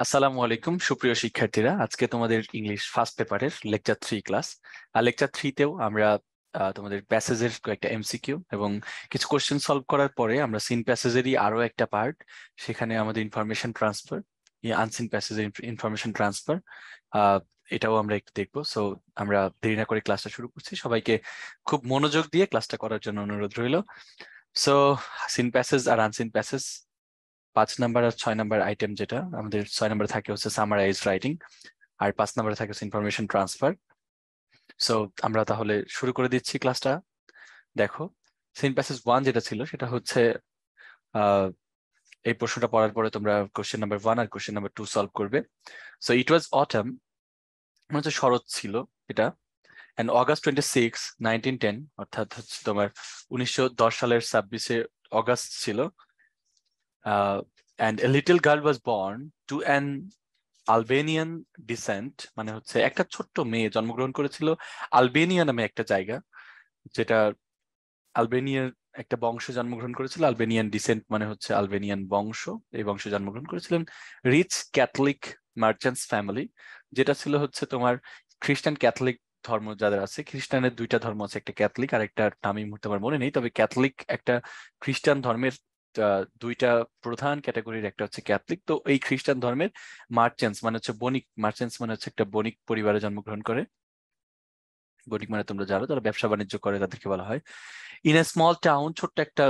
আসসালামু আলাইকুম সুপ্রিয় শিক্ষার্থীরা, আজকে তোমাদের ইংলিশ ফার্স্ট পেপারের লেকচার 3 ক্লাস। আর লেকচার 3তেও আমরা তোমাদের প্যাসেজের কয়েকটা এমসিকিউ এবং কিছু কোশ্চেন সলভ করার পরে আমরা সিন প্যাসেজেরই আরো একটা পার্ট, সেখানে আমাদের ইনফরমেশন ট্রান্সফার, আনসিন প্যাসেজের ইনফরমেশন ট্রান্সফার, এটাও আমরা একটু দেখবো। সো আমরা দেরি না করে ক্লাসটা শুরু করছি। সবাইকে খুব মনোযোগ দিয়ে ক্লাসটা করার জন্য অনুরোধ রইল। সো সিন প্যাসেজ আর আনসিন প্যাসেজ 5 নাম্বার আর 6 নাম্বার আইটেম, যেটা আমাদের 6 নাম্বার থাকে হচ্ছে সামারাইজ রাইটিং, আর 5 নাম্বারে থাকে ইনফরমেশন ট্রান্সফার। সো আমরা তাহলে শুরু করে দিচ্ছি ক্লাসটা। দেখো, সিন প্যাসেজ 1 যেটা ছিল সেটা হচ্ছে আহ এই প্রশ্নটা পড়ার পরে তোমরা কোশ্চেন নাম্বার 1 আর কোশ্চেন নাম্বার 2 সলভ করবে। সো ইট ওয়াজ অটাম, মানে হচ্ছে শরৎ ছিল এটা, and August 26, 1910, অর্থাৎ হচ্ছে তোমার 1910 সালের 26শে অগাস্ট ছিল। And a little girl was born to an Albanian descent, মানে হচ্ছে একটা ছোট্ট মেয়ে জন্মগ্রহণ করেছিল আলবেনিয়া নামে একটা জায়গা, যেটা আলবেনিয়ার একটা বংশে জন্মগ্রহণ করেছিল। আলবেনিয়ান ডিসেন্ট মানে হচ্ছে আলবেনিয়ান বংশ, এই বংশে জন্মগ্রহণ করেছিলেন। রিচ ক্যাথলিক মার্চেন্টস ফ্যামিলি, যেটা ছিল হচ্ছে তোমার খ্রিস্টান ক্যাথলিক ধর্ম যাদের আছে। খ্রিস্টানের দুইটা ধর্ম আছে, একটা ক্যাথলিক আর একটা নাম এই মুহূর্তে আমার মনে নেই, তবে ক্যাথলিক একটা খ্রিস্টান ধর্মের দুইটা প্রধান ক্যাটাগরির একটা হচ্ছে ক্যাথলিক। তো এই খ্রিস্টান ধর্মের মার্চেন্টস মানে হচ্ছে বণিক, মার্চেন্টস মানে হচ্ছে একটা বণিক পরিবারে জন্মগ্রহণ করে। বণিক মানে তোমরা জানো যারা ব্যবসা বাণিজ্য করে তাদেরকে বলা হয়। ইন এ স্মল টাউন, ছোট্ট একটা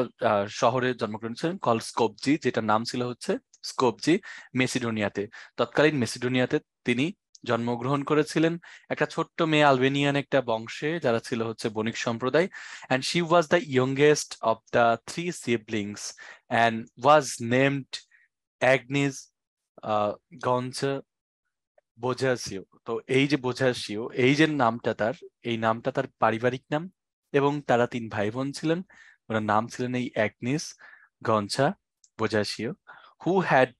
শহরে জন্মগ্রহণ করেছিলেন, কল স্কোপজি, যেটা নাম ছিল হচ্ছে স্কোপজি, মেসিডোনিয়াতে। তৎকালীন মেসিডোনিয়াতে তিনি জন্মগ্রহণ করেছিলেন। একটা ছোট্ট মেয়ে আলবেনিয়ান একটা বংশে, যারা ছিল হচ্ছে বণিক সম্প্রদায়। And she was the youngest of the 3 siblings and was named Agnes Gonxha Bojaxhiu. তো এই যে বোঝাসিও, এই যে নামটা তার, এই নামটা তার পারিবারিক নাম। এবং তারা 3 ভাই বোন ছিলেন। ওনার নাম ছিলেন এই Agnes Gonxha Bojaxhiu. Who had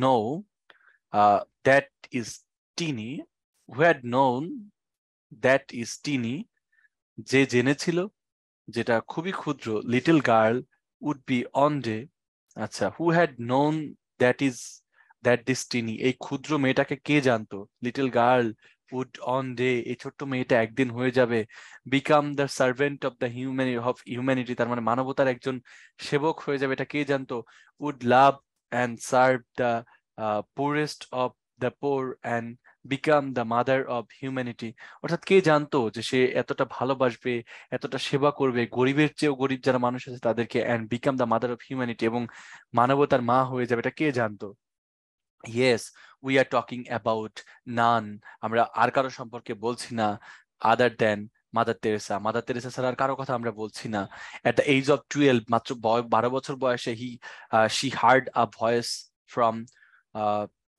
know that is tiny, who had known that is tiny, যে জেনেছিল যেটা খুবই ক্ষুদ্র, little girl would be one day. আচ্ছা, who had known that is that this tiny, এই ক্ষুদ্র মেয়েটাকে কে জানতো? Little girl would one day, এই ছোট্ট মেয়েটা একদিন হয়ে যাবে become the servant of the humanity, তার মানে মানবতার একজন সেবক হয়ে যাবে, এটা কে জানতো? Would love and serve the poorest of the poor and become the mother of humanity. অর্থাৎ কে জানতো যে সে এতটা ভালোবাসবে, এতটা সেবা করবে, গরিবের চেয়েও গরিব যারা মানুষ আছে তাদেরকে, and become the mother of humanity, এবং মানবতার মা হয়ে যাবে, এটা কে জানতো? Yes, we are talking about nun, আমরা আর কারো সম্পর্কে বলছি না, other than Mother Teresa, Mother Teresa ছাড়া আর কারো কথা আমরা বলছি না। এট দ্য এজ অফ 12, মাত্র 12 বছর বয়সে she heard a voice from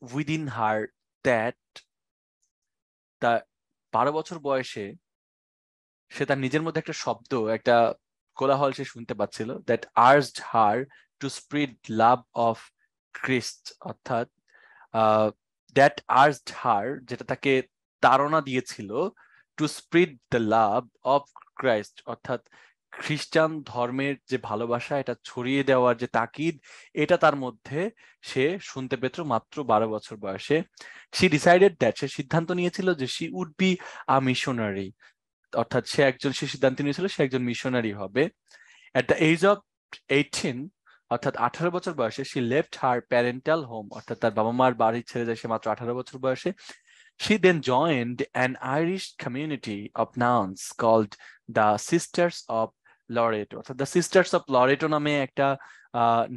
within her that, তা 12 বছর বয়সে সে তার নিজের মধ্যে একটা শব্দ, একটা কোলাহল সে শুনতে পাচ্ছিল, that urged her to spread love of Christ, অর্থাৎ দ্যাট আর্জড হার, যেটা তাকে তাড়না দিয়েছিল, to spread the love of Christ, অর্থাৎ খ্রিস্টান ধর্মের যে ভালোবাসা এটা ছড়িয়ে দেওয়ার যে তাকিদ, এটা তার মধ্যে সে শুনতে পেত মাত্র 12 বছর বয়সে। সে ডিসাইডেড দ্যাট, সে সিদ্ধান্ত নিয়েছিল যে she would be a missionary, অর্থাৎ সে সিদ্ধান্ত নিয়েছিল সে একজন মিশনারি হবে। এট দ্য এজ অফ 18, অর্থাৎ 18 বছর বয়সে, C left her parental home, অর্থাৎ তার বাবা মার বাড়ি ছেড়ে যায় সে মাত্র 18 বছর বয়সে। She then joined an Irish community of nuns called the Sisters of Loreto, অর্থাৎ দ্য সিস্টার্স অফ লরেটো নামে একটা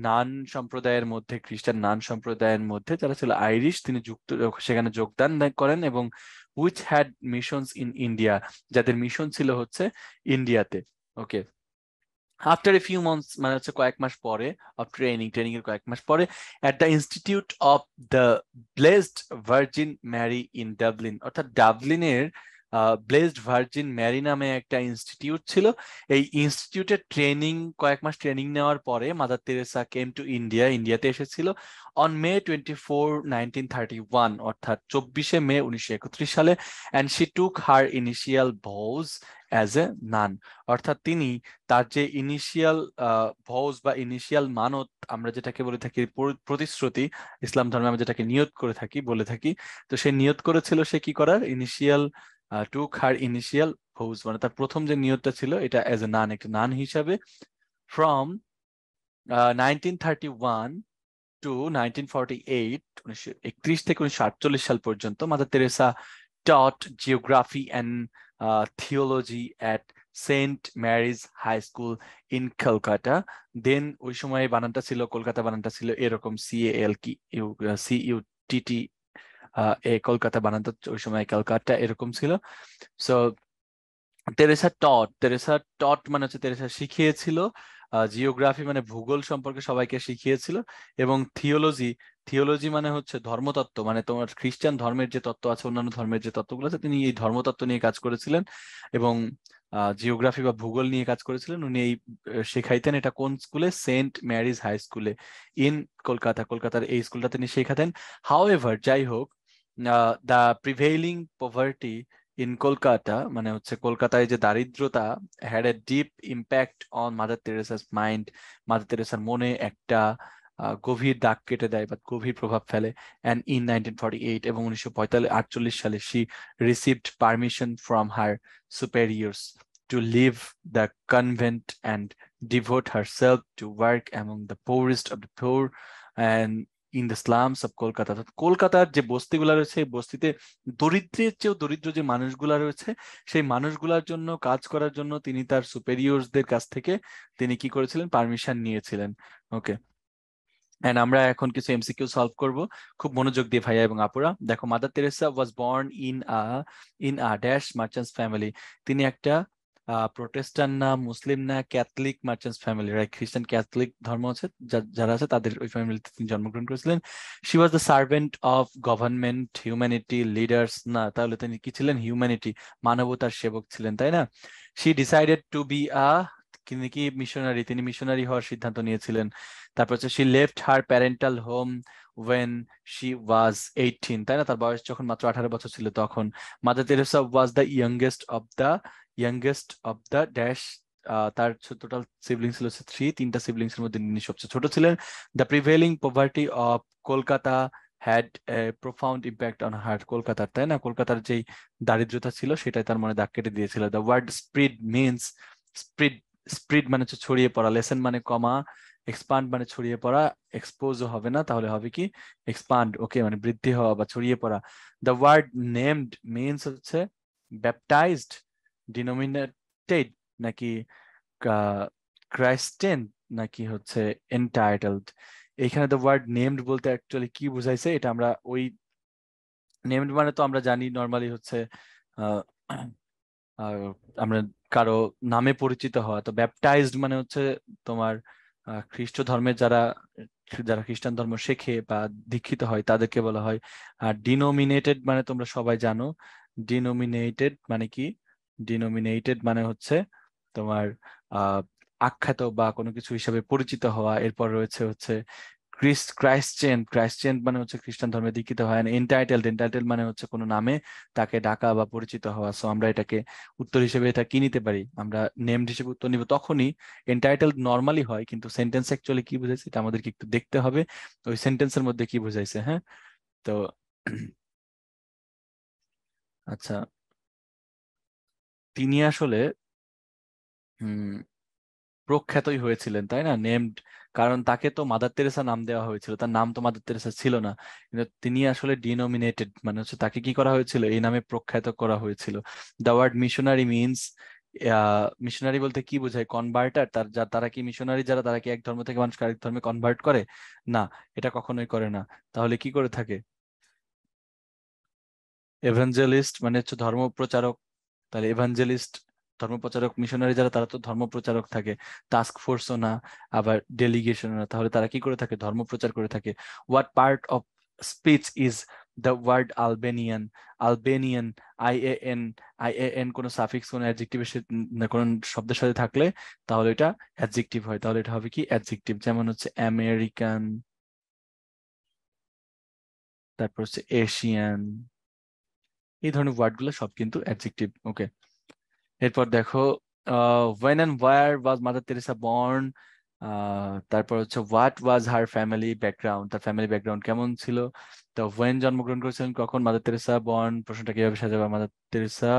নান সম্প্রদায়ের মধ্যে, খ্রিস্টান নান সম্প্রদায়ের মধ্যে যারা ছিল আইরিশ, তিনি সেখানে যোগদান করেন, এবং which had missions in India, যাদের মিশন ছিল হচ্ছে ইন্ডিয়াতে। ওকে, আফটার এ ফিউ মান্থস, মানে হচ্ছে কয়েক মাস পরে, অফ ট্রেনিং এর কয়েক মাস পরে, at the institute of the Blessed Virgin Mary in Dublin, অর্থাৎ ডাবলিনের ব্লেসড ভার্জিন ম্যারি নামে একটা ইনস্টিটিউট ছিল। এই ইনস্টিটিউটের কয়েক মাস ট্রেনিং নেওয়ার পরে মাদার তেরেসা কেম টু ইন্ডিয়াতে এসেছিল অন May 24, 1931, অর্থাৎ 24শে মে 1931 সালে, and she took her initial ভোজ অ্যাজ এ নান। অর্থাৎ তিনি তার যে ইনিশিয়াল ভোজ বা ইনিশিয়াল মানত, আমরা যেটাকে বলে থাকি প্রতিশ্রুতি, ইসলাম ধর্মে আমরা যেটাকে নিয়ত করে থাকি বলে থাকি, তো সে নিয়ত করেছিল সে কি করার, ইনিশিয়াল টুক হার ইনিশিয়াল ভোজ, মানে তার প্রথম যে নিয়তটা ছিল এটা অ্যাজ এ নান, একটা নান হিসাবে। ফ্রম 1931 টু 1948, 1931 থেকে 1948 সাল পর্যন্ত Mother Teresa taught geography and theology at Saint Mary's high school in Kolkata. Then ওই সময় বানানটা ছিল, কলকাতা বানানটা ছিল এরকম, CALCUTT, কলকাতা বানানটা ওই সময় ক্যালকাটা এরকম ছিল। সো তেরেসা টট মানে হচ্ছে তেরেসা শিখিয়েছিল, জিওগ্রাফি মানে ভূগোল সম্পর্কে সবাইকে শিখিয়েছিল, এবং থিওলজি মানে হচ্ছে ধর্মতত্ত্ব, মানে তোমার খ্রিস্টান ধর্মের যে তত্ত্ব আছে, অন্যান্য ধর্মের যে তত্ত্বগুলো আছে, তিনি এই ধর্মতত্ত্ব নিয়ে কাজ করেছিলেন, এবং জিওগ্রাফি বা ভূগোল নিয়ে কাজ করেছিলেন। উনি এই শেখাইতেন। এটা কোন স্কুলে? সেন্ট ম্যারিজ হাই স্কুলে ইন কলকাতার এই স্কুলটা তিনি শেখাতেন। হাউএভার, যাই হোক, the prevailing poverty in Kolkata, মানে হচ্ছে কলকাতায় যে দারিদ্রতা, had a deep impact on Mother Teresa's mind, Mother তেরেসার মনে একটা গভীর দাগ কেটে দেয় বা গভীর প্রভাব ফেলে। অ্যান্ড ইন 1948, এবং 1948 সালে she received permission from her superiors to leave the convent and devote herself to work among the poorest of the poor and in the slums of Kolkata. কলকাতার যে বস্তিগুলা রয়েছে, এই বস্তিতে দরিদ্রের চেয়েও দরিদ্র যে মানুষগুলা রয়েছে, সেই মানুষগুলার জন্য কাজ করার জন্য তিনি তার সুপেরিয়র্সদের কাছ থেকে তিনি কি করেছিলেন? পারমিশন নিয়েছিলেন। ওকে, এন্ড আমরা এখন কিছু এমসিকিউ সলভ করব, খুব মনোযোগ দিয়ে ভাইয়া এবং আপুরা। দেখো, mother Teresa was born in a dash merchants family. তিনি একটা প্রোটেস্টান্ট না, মুসলিম না, ক্যাথলিক মার্চেন্টস ফ্যামিলি, রাইট? খ্রিস্টান ক্যাথলিক ধর্ম আছে যারা আছে তাদের ওই ফ্যামিলিতে তিনি জন্মগ্রহণ করেছিলেন। She was the servant of government, humanity, leaders, না, তাহলে তিনি কি ছিলেন? হিউম্যানিটি, মানবতার সেবক ছিলেন, তাই না? শি ডিসাইডেড টু বি তিনি কি মিশনারি, তিনি মিশনারি হওয়ার সিদ্ধান্ত নিয়েছিলেন। তারপর হচ্ছে she left her parental home when she was 18, তাই না? তার বয়স যখন মাত্র 18 বছর ছিল তখন। Mother Teresa was the youngest of the dash, তার টোটাল সিবলিংস ছিল 3, 3টা সিবলিংস এর মধ্যে তিনি সবচেয়ে ছোট ছিলেন। The prevailing poverty of Kolkata had a profound impact on her, কলকাতার, তাই না? কলকাতার যেই দারিদ্রতা ছিল সেটাই তার মনে দাগ কেটে দিয়েছিল। দ্য ওয়ার্ড স্প্রিড মিনস, স্প্রিড স্প্রিড মানে হচ্ছে ছড়িয়ে পড়া, লেসন মানে কমা, এক্সপান্ড মানে ছড়িয়ে পড়া, এক্সপোজও হবে না, তাহলে হবে কি? এক্সপান্ড। ওকে, মানে বৃদ্ধি হওয়া বা ছড়িয়ে পড়া। দ্য ওয়ার্ড নেমড মিনস হচ্ছে ব্যাপটাইজড, ডিনোমিনেটেড, নাকি ক্রাইস্টেন, নাকি হচ্ছে এন্টাইটেলড। এইখানে দ্য ওয়ার্ড নেমড বলতে অ্যাকচুয়ালি কি বুঝাইছে, এটা আমরা ওই নেমড মানে তো আমরা জানি নর্মালি হচ্ছে আহ আহ, আমরা কারো নামে পরিচিত হওয়া। তো ব্যাপটাইজড মানে হচ্ছে তোমার খ্রিস্ট ধর্মের যারা যারা খ্রিস্টান ধর্ম শেখে বা দীক্ষিত হয় তাদেরকে বলা হয়। আর ডিনোমিনেটেড মানে তোমরা সবাই জানো, ডিনোমিনেটেড মানে কি? ডিনোমিনেটেড মানে হচ্ছে তোমার আহ আখ্যাত বা কোনো কিছু হিসাবে পরিচিত হওয়া। এরপর রয়েছে হচ্ছে ক্রাইশ্চিয়ান মানে হচ্ছে খ্রিস্টান ধর্মে দীক্ষিত হয়। এন্টাইটেলড মানে হচ্ছে কোনো নামে তাকে ডাকা বা পরিচিত হওয়া। সো আমরা এটাকে উত্তর হিসেবে এটা কি নিতে পারি? আমরা নেমড হিসেবে উত্তর নিব তখনই, এন্টাইটেলড নর্মালি হয়, কিন্তু সেন্টেন্স অ্যাকচুয়ালি কি বুঝাইছে এটা আমাদেরকে একটু দেখতে হবে, ওই সেন্টেন্সের মধ্যে কি বুঝাইছে। হ্যাঁ, তো আচ্ছা, তিনি আসলে প্রখ্যাতই হয়েছিলেন, তাই না? নেমড, কারণ তাকে তো মাদার তেরেসা নাম দেওয়া হয়েছিল, তার নাম তো মাদার তেরেসা ছিল না, কিন্তু তিনি আসলে ডিনোমিনেটেড মানে হচ্ছে তাকে কি করা হয়েছিল? এই নামে প্রখ্যাত করা হয়েছিল। The word missionary means, missionary বলতে কি বোঝায়? কনভার্টার। তারা কি মিশনারি, যারা তারা কি এক ধর্ম থেকে মানুষকে আরেক ধর্মে কনভার্ট করে? না, এটা কখনোই করে না। তাহলে কি করে থাকে? এভাঞ্জেলিস্ট মানে হচ্ছে ধর্মপ্রচারক। তাহলে এভাঞ্জেলিস্ট, ধর্মপ্রচারক, মিশনারি যারা তারা তো ধর্মপ্রচারক থাকে, টাস্ক ফোর্সও না, আবার ডেলিগেশনও না, তাহলে তারা কি করে থাকে? ধর্মপ্রচার করে থাকে। What part of speech is the word Albanian, Albanian, IAN কোনো সাফিক্স কোনো অ্যাডজেক্টিভের সাথে কোনো শব্দের সাথে থাকলে তাহলে এটা অ্যাডজেক্টিভ হয়, তাহলে এটা হবে কি অ্যাডজেক্টিভ। যেমন হচ্ছে আমেরিকান, তারপর হচ্ছে এশিয়ান, এই ধরনের ওয়ার্ডগুলো সব কিন্তু অ্যাডজেক্টিভ। ওকে, এরপর দেখো when and where was mother Teresa born, তারপর হচ্ছে what was her family background, তার ফ্যামিলি ব্যাকগ্রাউন্ড কেমন ছিল। তো ওয়েন জন্মগ্রহণ করেছিলেন, কখন, মাদার তেরেসা বর্ন, প্রশ্নটা কিভাবে সাজাবা, মাদার তেরেসা,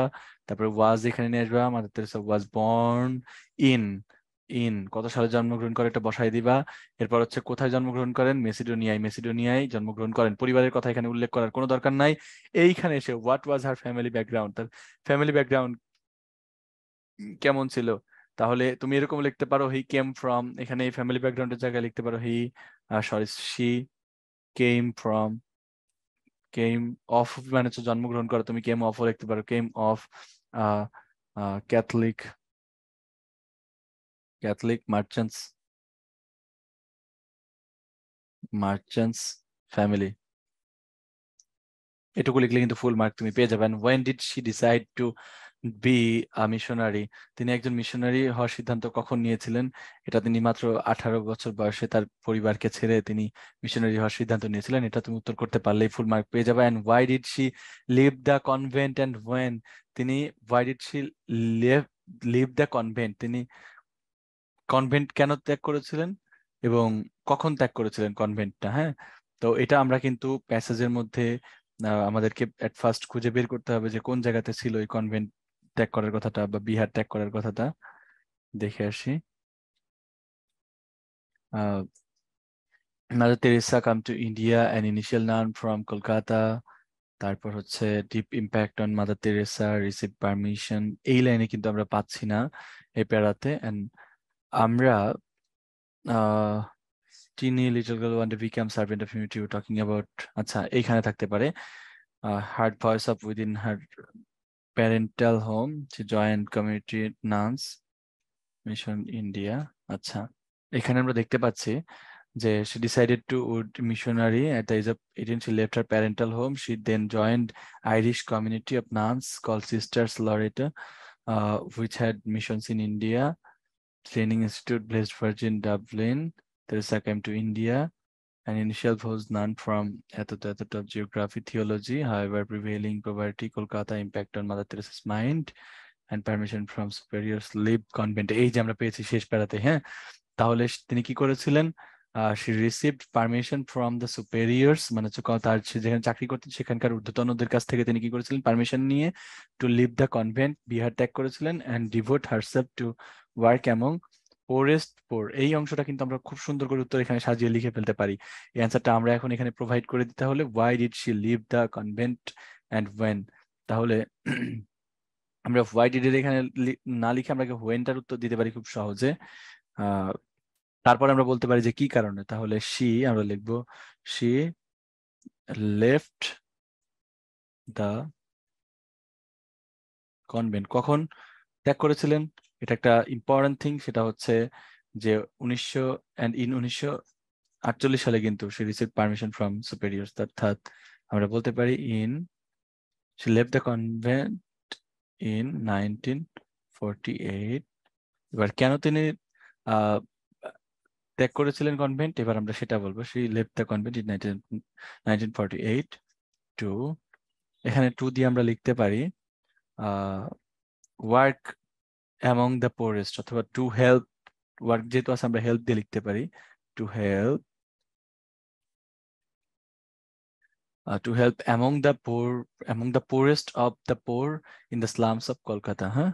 তারপরে ওয়াজ এখানে নিয়ে আসবা, mother Teresa was born in, কত সালে জন্মগ্রহণ করে এটা বসাই দিবা। এরপর হচ্ছে কোথায় জন্মগ্রহণ করেন, মেসিডোনিয়ায়, মেসিডোনিয়ায় জন্মগ্রহণ করেন। পরিবারের কথা এখানে উল্লেখ করার কোনো দরকার নাই। এইখানে এসে what was her family background, তার ফ্যামিলি ব্যাকগ্রাউন্ড কেমন ছিল, তাহলে তুমি এরকম লিখতে পারো হি কেম ফ্রম, এখানে এই ফ্যামিলি ব্যাকগ্রাউন্ডের জায়গায় লিখতে পারো he, sorry she came from, came of মানে হচ্ছে জন্মগ্রহণ করো, তুমি কেম অফ লিখতে পারো, came of Catholic, merchants, family, এটুকু লিখলে কিন্তু ফুল মার্ক তুমি পেয়ে যাবেন। When did she decide to be a missionary, তিনি একজন মিশনারি হওয়ার সিদ্ধান্ত কখন নিয়েছিলেন, এটা তিনি মাত্র 18 বছর বয়সে তার পরিবারকে ছেড়ে তিনি মিশনারি হওয়ার সিদ্ধান্ত নিয়েছিলেন। এটা তুমি উত্তর করতে পারলেই ফুল মার্ক পেয়ে যাবে। And why did she leave the convent and when, তিনি why did she leave leave the convent, তিনি কনভেন্ট কেন ত্যাগ করেছিলেন এবং কখন ত্যাগ করেছিলেন কনভেন্টটা। হ্যাঁ, তো এটা আমরা কিন্তু প্যাসেজের মধ্যে আমাদেরকে এট ফার্স্ট খুঁজে বের করতে হবে যে কোন জায়গাতে ছিল এই কনভেন্ট ত্যাগ করার কথাটা বা বিহার ত্যাগ করার কথাটা। দেখে আসি। Mother Teresa come to India an initial noun from Kolkata, তারপর হচ্ছে deep impact on mother Teresa, receive permission, এই লাইনে কিন্তু আমরা পাচ্ছি না এই প্যারাতে। এন্ড আমরা teeny little girl one day became servant of humanity we're talking about, আচ্ছা এইখানে থাকতে পারে। heard voice of within her parental home, she joined community nuns mission India। আচ্ছা, এখানে আমরা দেখতে পাচ্ছি যে she decided to would missionary at the age of 18, she left her parental home, she then joined Irish community of nuns called Sisters Loreto, which had missions in India, training institute Blessed Virgin Dublin. Teresa came to India. An initial was none from at of geography, theology, however, prevailing poverty, Kolkata impact on Mother Teresa's mind and permission from superiors live convent। এই যে আমরা পেয়েছি শেষ প্যারাতে। হ্যাঁ, তাহলে তিনি কি করেছিলেন, she received permission from the superiors, মানে হচ্ছে তার সে যেখানে চাকরি করতেন সেখানকার ঊর্ধ্বতনদের কাছ থেকে তিনি কি করেছিলেন, পারমিশন নিয়ে to leave the convent, Bihar ত্যাগ করেছিলেন, and devote herself to work among poorest poor। এই অংশটা কিন্তু আমরা খুব সুন্দর করে উত্তর এখানে সাজিয়ে লিখে ফেলতে পারি। এই অ্যান্সারটা আমরা এখন এখানে প্রোভাইড করে দিতে হলে why did she leave the convent and when, তাহলে আমরা why did এর এখানে না লিখে আমরা whenটার উত্তর দিতে পারি খুব সহজে। তারপর আমরা বলতে পারি যে কি কারণে, তাহলে she আমরা লিখবো she left the convent, কখন ত্যাগ করেছিলেন, এটা একটা ইম্পর্টেন্ট থিং, সেটা হচ্ছে যে 1948 সালে কিন্তু she received permission from superiors, অর্থাৎ আমরা বলতে পারি she left the convent in 1948। এবার কেন তিনি ত্যাগ করেছিলেন কনভেন্ট, এবার আমরা সেটা বলবো। she left the convent in 1948 to, এখানে টু দিয়ে আমরা লিখতে পারি ওয়ার্ক অ্যামং দ্য পোরেস্ট, অথবা টু হেল্প, ওয়ার্ক যেহেতু আছে আমরা হেল্প দিয়ে লিখতে পারি, to help among the poor, among the poorest of the poor in the slums of Kolkata। হ্যাঁ,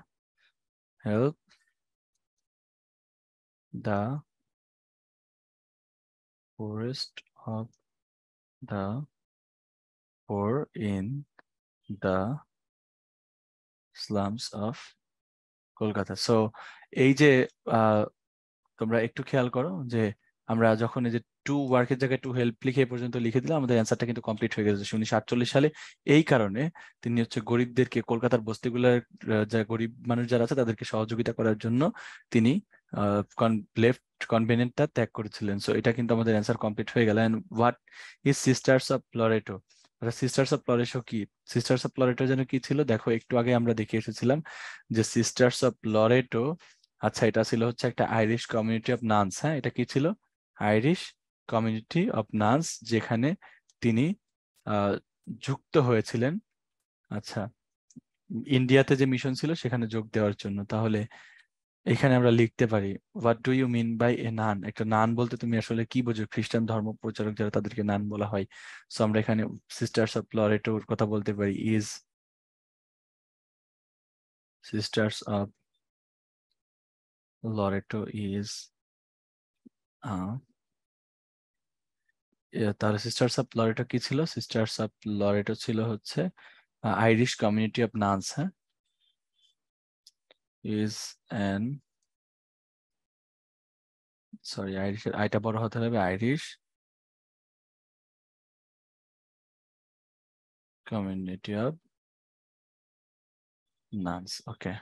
help the poorest of the poor in the slums of Kolkata। So এই যে তোমরা একটু খেয়াল করো যে আমরা যখন এই যে টু ওয়ার্কের জায়গায় টু হেল্প লিখে এ পর্যন্ত লিখে দিলাম, আমাদের অ্যান্সারটা কিন্তু কমপ্লিট হয়ে গেছে 1948 সালে। এই কারণে তিনি হচ্ছে গরিবদেরকে, কলকাতার বস্তিগুলোর যা গরিব মানুষ যারা আছে তাদেরকে সহযোগিতা করার জন্য তিনি লেফট কনভেনেন্টটা ত্যাগ করেছিলেন। সো এটা কিন্তু আমাদের অ্যান্সার কমপ্লিট হয়ে গেল। And what is sisters of Loreto, sisters of Loreto কি? সিস্টার্স অফ লরেটো যেন কি ছিল দেখো, একটু আগে আমরা দেখে এসেছিলাম যে সিস্টার্স অফ লরেটো, আচ্ছা এটা ছিল হচ্ছে একটা আইরিশ কমিউনিটি অফ নানস। হ্যাঁ, এটা কি ছিল? আইরিশ কমিউনিটি অফ নানস, যেখানে তিনি আহ যুক্ত হয়েছিলেন, আচ্ছা, ইন্ডিয়াতে যে মিশন ছিল সেখানে যোগ দেওয়ার জন্য। তাহলে এখানে আমরা লিখতে পারি, what do you mean by a nun? একটা নান বলতে তুমি আসলে কি বোঝো? খ্রিস্টান ধর্ম প্রচারক যারা, তাদেরকে নান বলা হয়। সো আমরা এখানে সিস্টার্স অফ লরেটোর কথা বলতে পারি, is sisters of Loreto is, তাহলে সিস্টার্স অফ লরেটো কি ছিল? সিস্টার্স অফ লরেটো ছিল হচ্ছে আইরিশ কমিউনিটি অফ নানস। হ্যাঁ, ইজ অ্যান, সরি আইরিশের আইটা বড় হতে হবে, Irish community of nuns. Okay,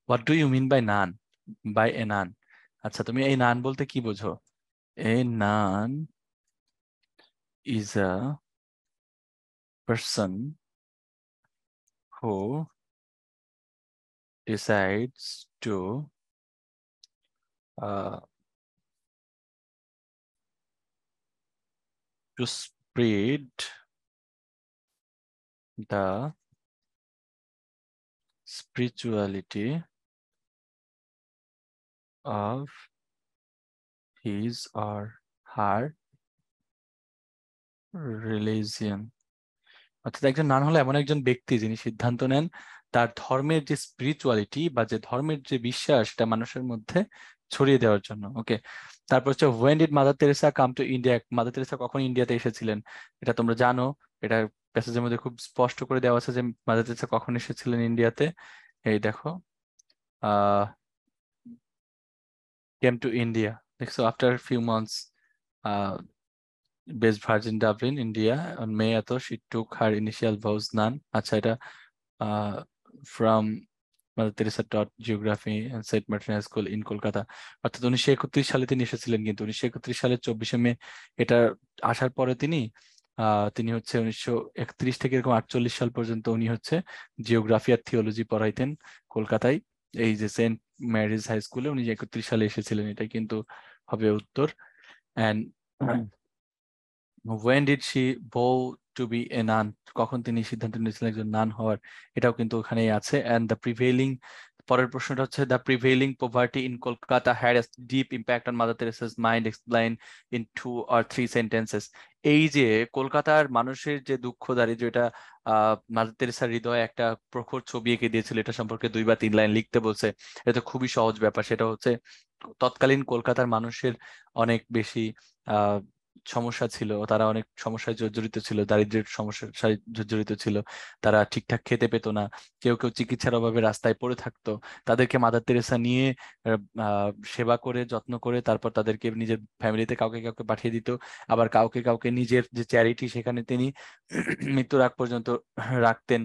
what do you mean by nun? By a nun, আচ্ছা তুমি এই নান বলতে কি বোঝো? A nun is a person who decides to spread the spirituality of his or her religion। অর্থাৎ একজন নান হলো এমন একজন ব্যক্তি যিনি সিদ্ধান্ত নেন তার ধর্মের যে স্পিরিচুয়ালিটি বা যে ধর্মের যে বিশ্বাস, সেটা মানুষের মধ্যে ছড়িয়ে দেওয়ার জন্য। ওকে, তারপর হচ্ছে when did mother Teresa come to India? Mother Teresa কখন ইন্ডিয়াতে এসেছিলেন? এটা তোমরা জানো, এটা প্যাসেজের মধ্যে খুব স্পষ্ট করে দেওয়া আছে যে মাদার তেরেসা কখন এসেছিলেন ইন্ডিয়াতে। এই দেখো, আহ কেম টু ইন্ডিয়া, দেখছো, after few months, based Virgin Dublin, India. On May এত she took her initial vows none। আচ্ছা, এটা from mother Teresa taught geography Saint Martin high school in Kolkata. অর্থাৎ 1931 সালে তিনি এসেছিলেন, কিন্তু 1931 সালের 24শে মে এটা আসার পরে তিনি হচ্ছে 1931 থেকে এরকম 48 সাল পর্যন্ত উনি হচ্ছে জিওগ্রাফি আর থিওলজি পড়াইতেন কলকাতায়, এই যে সেন্ট ম্যারিজ হাই স্কুলে। উনি 31 সালে এসেছিলেন, এটাই কিন্তু হবে উত্তর। And when did she vow to be a nun? কখন তিনি সিদ্ধান্ত নিয়েছিলেন একজন নান হওয়ার? এটাও কিন্তু ওখানেই আছে। and the prevailing, পরের প্রশ্নটা হচ্ছে the prevailing poverty in Kolkata had a deep impact on Mother Teresa's mind, explained in 2 or 3 sentences। এই যে কলকাতার মানুষের যে দুঃখ দারিদ্র, এটা মাদার তেরেসার হৃদয়ে একটা প্রখর ছবি এঁকে দিয়েছিল। এটা সম্পর্কে 2 বা 3 লাইন লিখতে বলছে। এটা তো খুবই সহজ ব্যাপার। সেটা হচ্ছে তৎকালীন কলকাতার মানুষের অনেক বেশি আহ সমস্যা ছিল, তারা অনেক সমস্যায় জর্জরিত ছিল, দারিদ্র্যের সমস্যায় জর্জরিত ছিল। তারা ঠিকঠাক খেতে পেত না, কেউ কেউ চিকিৎসার অভাবে রাস্তায় পড়ে থাকতো। তাদেরকে মাদার তেরেসা নিয়ে সেবা করে, যত্ন করে, তারপর তাদেরকে নিজের ফ্যামিলিতে কাউকে কাউকে পাঠিয়ে দিত, আবার কাউকে কাউকে নিজের যে চ্যারিটি সেখানে তিনি মৃত্যুর আগ পর্যন্ত রাখতেন।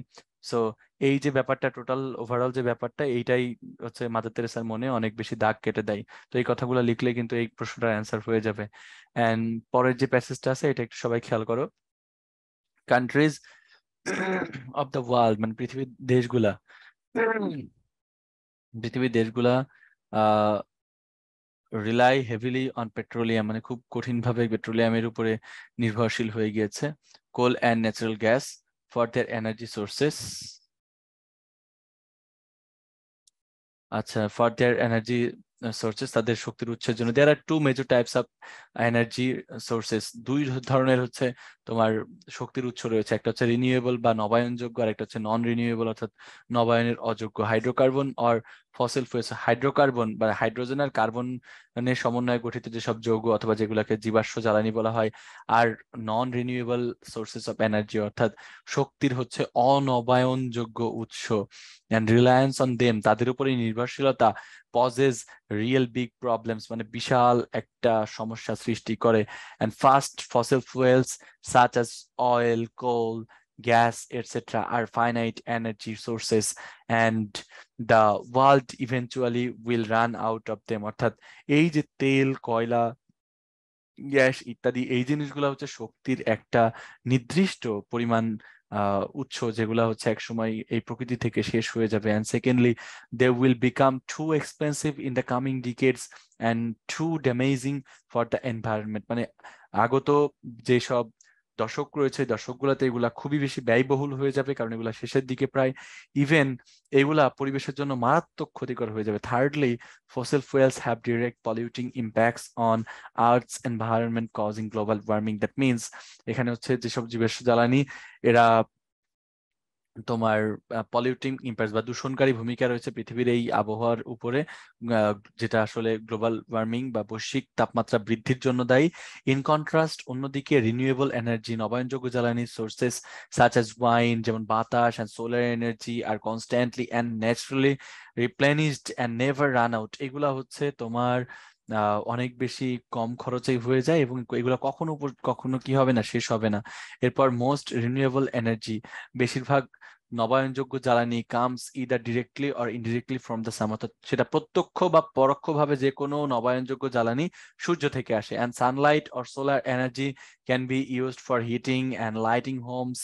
সো এই যে ব্যাপারটা, টোটাল ওভারঅল যে ব্যাপারটা, এইটাই হচ্ছে মাদার তেরেসার মনে অনেক বেশি দাগ কেটে দেয়। তো এই কথাগুলো লিখলে কিন্তু এই প্রশ্নটার অ্যান্সার হয়ে যাবে। এন্ড পরের যে প্যাসেজটা আছে এটা একটু সবাই খেয়াল করো। কান্ট্রিজ অফ দ্য ওয়ার্ল্ড, মানে পৃথিবীর দেশগুলা রিলাই হেভিলি অন পেট্রোলিয়াম, মানে খুব কঠিনভাবে পেট্রোলিয়ামের উপরে নির্ভরশীল হয়ে গিয়েছে। Coal and natural gas for their energy sources, আচ্ছা, ফর দেয়ার এনার্জি সোর্সেস, তাদের শক্তির উৎসের জন্য। There are two major types of energy sources, দুই ধরনের হচ্ছে তোমার শক্তির উৎস রয়েছে। একটা হচ্ছে রিনিউয়েবল বা নবায়নযোগ্য, আর একটা হচ্ছে নন রিনিউয়েবল অর্থাৎ নবায়নের অযোগ্য। Hydrocarbon or fossil fuels, hydrocarbon বা হাইড্রোজেন আর কার্বনের সমন্বয়ে গঠিত যেসব যৌগ অথবা যেগুলোকে জীবাশ্ম জ্বালানি বলা হয়। আর non renewable sources of energy, অর্থাৎ শক্তির হচ্ছে অনবায়নযোগ্য উৎস। অ্যান্ড রিলায়েন্স অন দেম, তাদের উপরে নির্ভরশীলতা পজেস রিয়েল বিগ প্রবলেমস, মানে বিশাল একটা সমস্যা সৃষ্টি করে। And first fossil fuels such as oil, coal, gas etcetera are finite energy sources, and the world eventually will run out of them. অর্থাৎ এই যে তেল, কয়লা, গ্যাস ইত্যাদি, এই জিনিসগুলো হচ্ছে শক্তির একটা নির্দিষ্ট পরিমাণ উৎস, যেগুলো হচ্ছে এক সময় এই প্রকৃতি থেকে শেষ হয়ে যাবে। And secondly, they will become too expensive in the coming decades and too damaging for the environment. মানে আগত যেসব দশক রয়েছে, দশকগুলোতে এগুলা খুবই বেশি ব্যয়বহুল হয়ে যাবে, কারণ এগুলা শেষের দিকে প্রায়। ইভেন এগুলা পরিবেশের জন্য মারাত্মক ক্ষতিকর হয়ে যাবে। Thirdly, fossil fuels have direct polluting impacts on Earth's environment causing global warming. That means এখানে হচ্ছে যেসব জীবাশ্ম জ্বালানি এরা তোমার পলিউটিং ইম্প্যাক্ট বা দূষণকারী ভূমিকা রয়েছে পৃথিবীর এই আবহাওয়ার উপরে, যেটা আসলে গ্লোবাল ওয়ার্মিং বা বৈশ্বিক তাপমাত্রা বৃদ্ধির জন্য দায়ী। ইন কন্ট্রাস্ট, অন্যদিকে রিনিউয়েবল এনার্জি, নবায়নযোগ্য জ্বালানি সোর্সেস সাচ অ্যাজ ওয়াইন, যেমন বাতাস and solar energy, are constantly and naturally replenished and never run out. এগুলা হচ্ছে তোমার অনেক বেশি কম খরচেই হয়ে যায়, এবং এগুলো কখনো কখনো কি হবে না, শেষ হবে না। এরপর মোস্ট রিনিউয়েবল এনার্জি, বেশিরভাগ নবায়নযোগ্য জ্বালানি comes either directly or indirectly from the sun, অর্থাৎ সেটা প্রত্যক্ষ বা পরোক্ষভাবে যে কোনো নবায়নযোগ্য জ্বালানি সূর্য থেকে আসে। And sunlight or solar energy can be used for heating and lighting homes,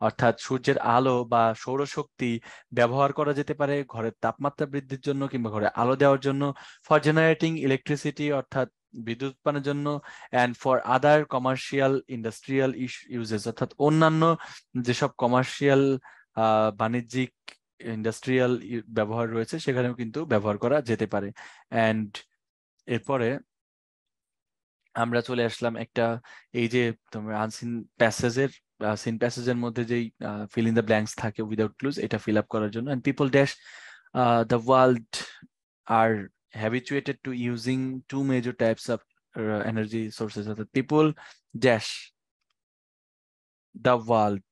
অর্থাৎ সূর্যের আলো বা সৌরশক্তি ব্যবহার করা যেতে পারে ঘরের তাপমাত্রা বৃদ্ধির জন্য কিংবা ঘরে আলো দেওয়ার জন্য, ফর জেনারেটিং ইলেকট্রিসিটি অর্থাৎ বিদ্যুৎ উৎপাদনের জন্য, and for other commercial industrial uses, অর্থাৎ অন্যান্য যেসব কমার্শিয়াল বাণিজ্যিক ইন্ডাস্ট্রিয়াল ব্যবহার রয়েছে সেখানেও কিন্তু ব্যবহার করা যেতে পারে। অ্যান্ড এরপরে আমরা চলে আসলাম একটা, এই যে তোমার আনসিন প্যাসেজের সিন প্যাসেজের মধ্যে যেই ফিল ইন দ্য ব্ল্যাঙ্কস থাকে উইদাউট ক্লুজ, এটা ফিল আপ করার জন্য। And people dash the world are habituated to using two major types of energy sources. অর্থাৎ people dash the world,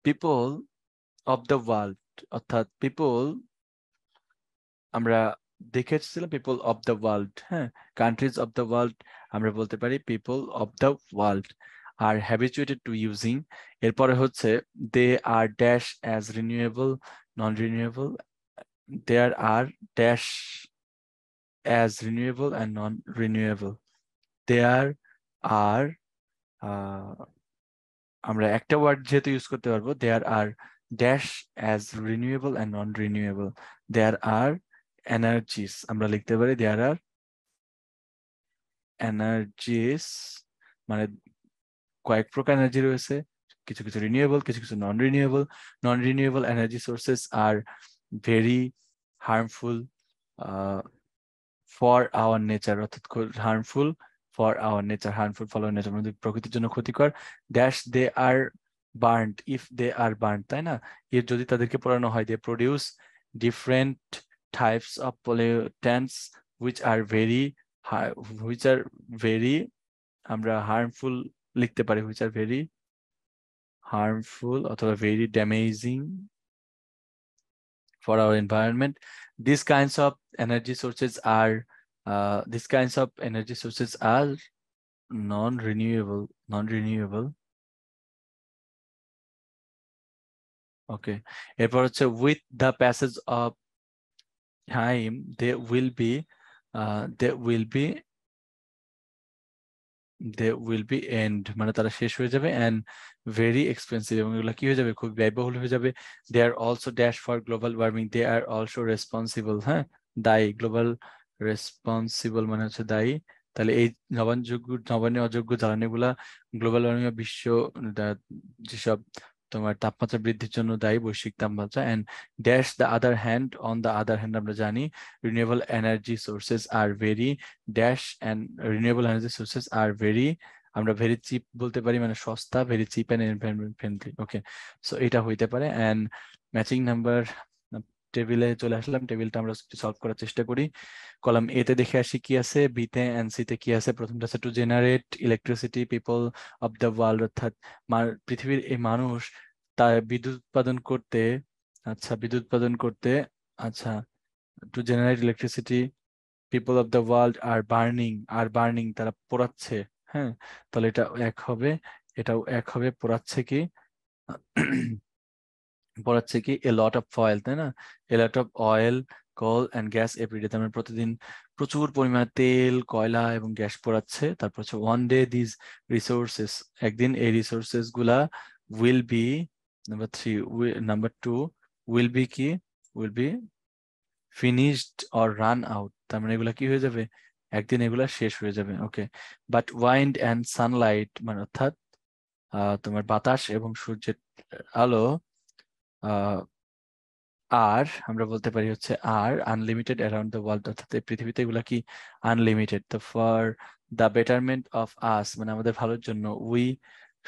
people of the world, অর্থাৎ people আমরা দেখেছিলাম people of the world, হ্যাঁ, countries of the world আমরা বলতে পারি people of the world are habituated to using. এরপরে হচ্ছে they are dash as renewable, non renewable, there are dash as renewable and non renewable, there are আমরা একটা word যেহেতু use করতে পারবো, there are dash as renewable and non renewable, there are energies, আমরা লিখতে পারি দেয়ার আর এনার্জিস, মানে কয়েক প্রকার এনার্জি রয়েছে, কিছু কিছু রিনিউয়েবল, কিছু কিছু non renewable. Non renewable energy sources are very harmful for our nature, অর্থাৎ harmful for our nature, harmful for our nature মানে প্রকৃতির জন্য ক্ষতিকর। Dash they are burned, if they are burn, তাই না, এর যদি তাদেরকে পোড়ানো হয়, they produce different types of pollutants which are very আমরা হার্মফুল লিখতে পারি, হুইচ আর ভেরি হার্মফুল অথবা very damaging for our environment. These kinds of energy sources are non-renewable. Okay. এরপর হচ্ছে with the passage of time they will be end, মানে তারা শেষ হয়ে যাবে, and very expensive, এবং এগুলো কি হয়ে যাবে, খুব ব্যয়বহুল হয়ে যাবে। they are also dash for global warming, they are also responsible, হ্যাঁ, দায়ী, গ্লোবাল রেসপন্সিবল মানে হচ্ছে দায়ী। তাহলে এই নবায়ন অযোগ্য জ্বালানিগুলা গ্লোবাল ওয়ার্মিং বা বিশ্ব যেসব তোমার তাপমাত্রা বৃদ্ধির জন্য দায়ী, বৈশ্বিক তাপমাত্রা। and dash the other hand, on the other hand আমরা জানি renewable energy sources are very dash and renewable energy sources are very, আমরা ভেরি চিপ বলতে পারি, মানে সস্তা, very chip and environment friendly. Okay, so এটা হইতে পারে। অ্যান্ড ম্যাচিং নাম্বার টেবিলে চলে আসলাম, টেবিলটা আমরা সলভ করার চেষ্টা করি। কলাম এ তে দেখে আসি কি আছে, বি তে এন্ড সি তে কি আছে। প্রথমটা আছে to generate electricity people of the world, অর্থাৎ পৃথিবীর এই মানুষ তা বিদ্যুৎ উৎপাদন করতে, আচ্ছা to generate electricity people of the world are burning তারা পোড়াচ্ছে, হ্যাঁ, তাহলে এটা এক হবে, এটাও এক হবে, পোড়াচ্ছে কি এ লট অফ অয়েল, তাই না, a lot of oil coal and gas everyday, তার মানে প্রতিদিন প্রচুর পরিমাণে তেল, কয়লা এবং গ্যাস পোড়াচ্ছে। তারপর হচ্ছে ওয়ান ডে দিস রিসোর্সেস, একদিন এই রিসোর্সেস গুলা will be, number 3, number 2 will be কি, will be finished or run out, তার মানে এগুলা কি হয়ে যাবে, একদিন এগুলা শেষ হয়ে যাবে। ওকে, বাট ওয়াইন্ড অ্যান্ড সানলাইট, মানে অর্থাৎ তোমার বাতাস এবং সূর্যের আলো আর আমরা বলতে পারি হচ্ছে আর আনলিমিটেড অ্যারাউন্ড দ্য ওয়ার্ল্ড, অর্থাৎ এই পৃথিবীতে এগুলা কি আনলিমিটেড। তো for the betterment of us, মানে আমাদের ভালোর জন্য, উই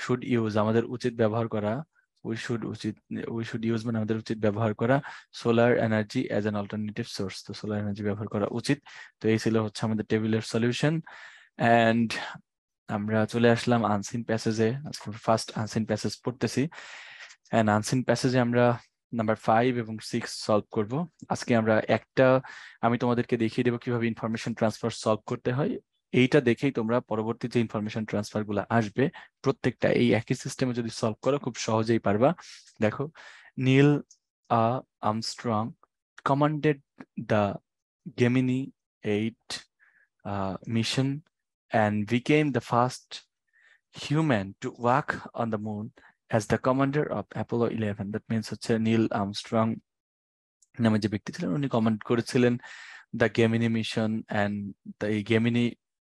শুড ইউজ, আমাদের উচিত ব্যবহার করা, উই শুড ইউজ মানে আমাদের উচিত ব্যবহার করা solar energy as an alternative source, তো সোলার এনার্জি ব্যবহার করা উচিত। তো এই ছিল হচ্ছে আমাদের টেবিলের সলিউশন। অ্যান্ড আমরা চলে আসলাম আনসিন প্যাসেজে। আজকে ফার্স্ট আনসিন প্যাসেজ পড়তেছি। অ্যান্ড আনসিন প্যাসেজে আমরা নাম্বার 5 এবং 6 সলভ করব। আজকে আমরা আমি তোমাদেরকে দেখিয়ে দেবো কিভাবে ইনফরমেশন ট্রান্সফার সলভ করতে হয়। এইটা দেখেই তোমরা পরবর্তী যে ইনফরমেশন ট্রান্সফার গুলো আসবে প্রত্যেকটা এই একই সিস্টেমে যদি সলভ করো খুব সহজেই পারবা। দেখো, Neil Armstrong commanded the Gemini 8 mission and became the first human to walk on the moon as the commander of Apollo 11. That means হচ্ছে নীল আর্মস্ট্রং নামে যে ব্যক্তি ছিলেন উনি কমান্ড করেছিলেন দ্য গেমিনি মিশন, অ্যান্ড এই গেমিনি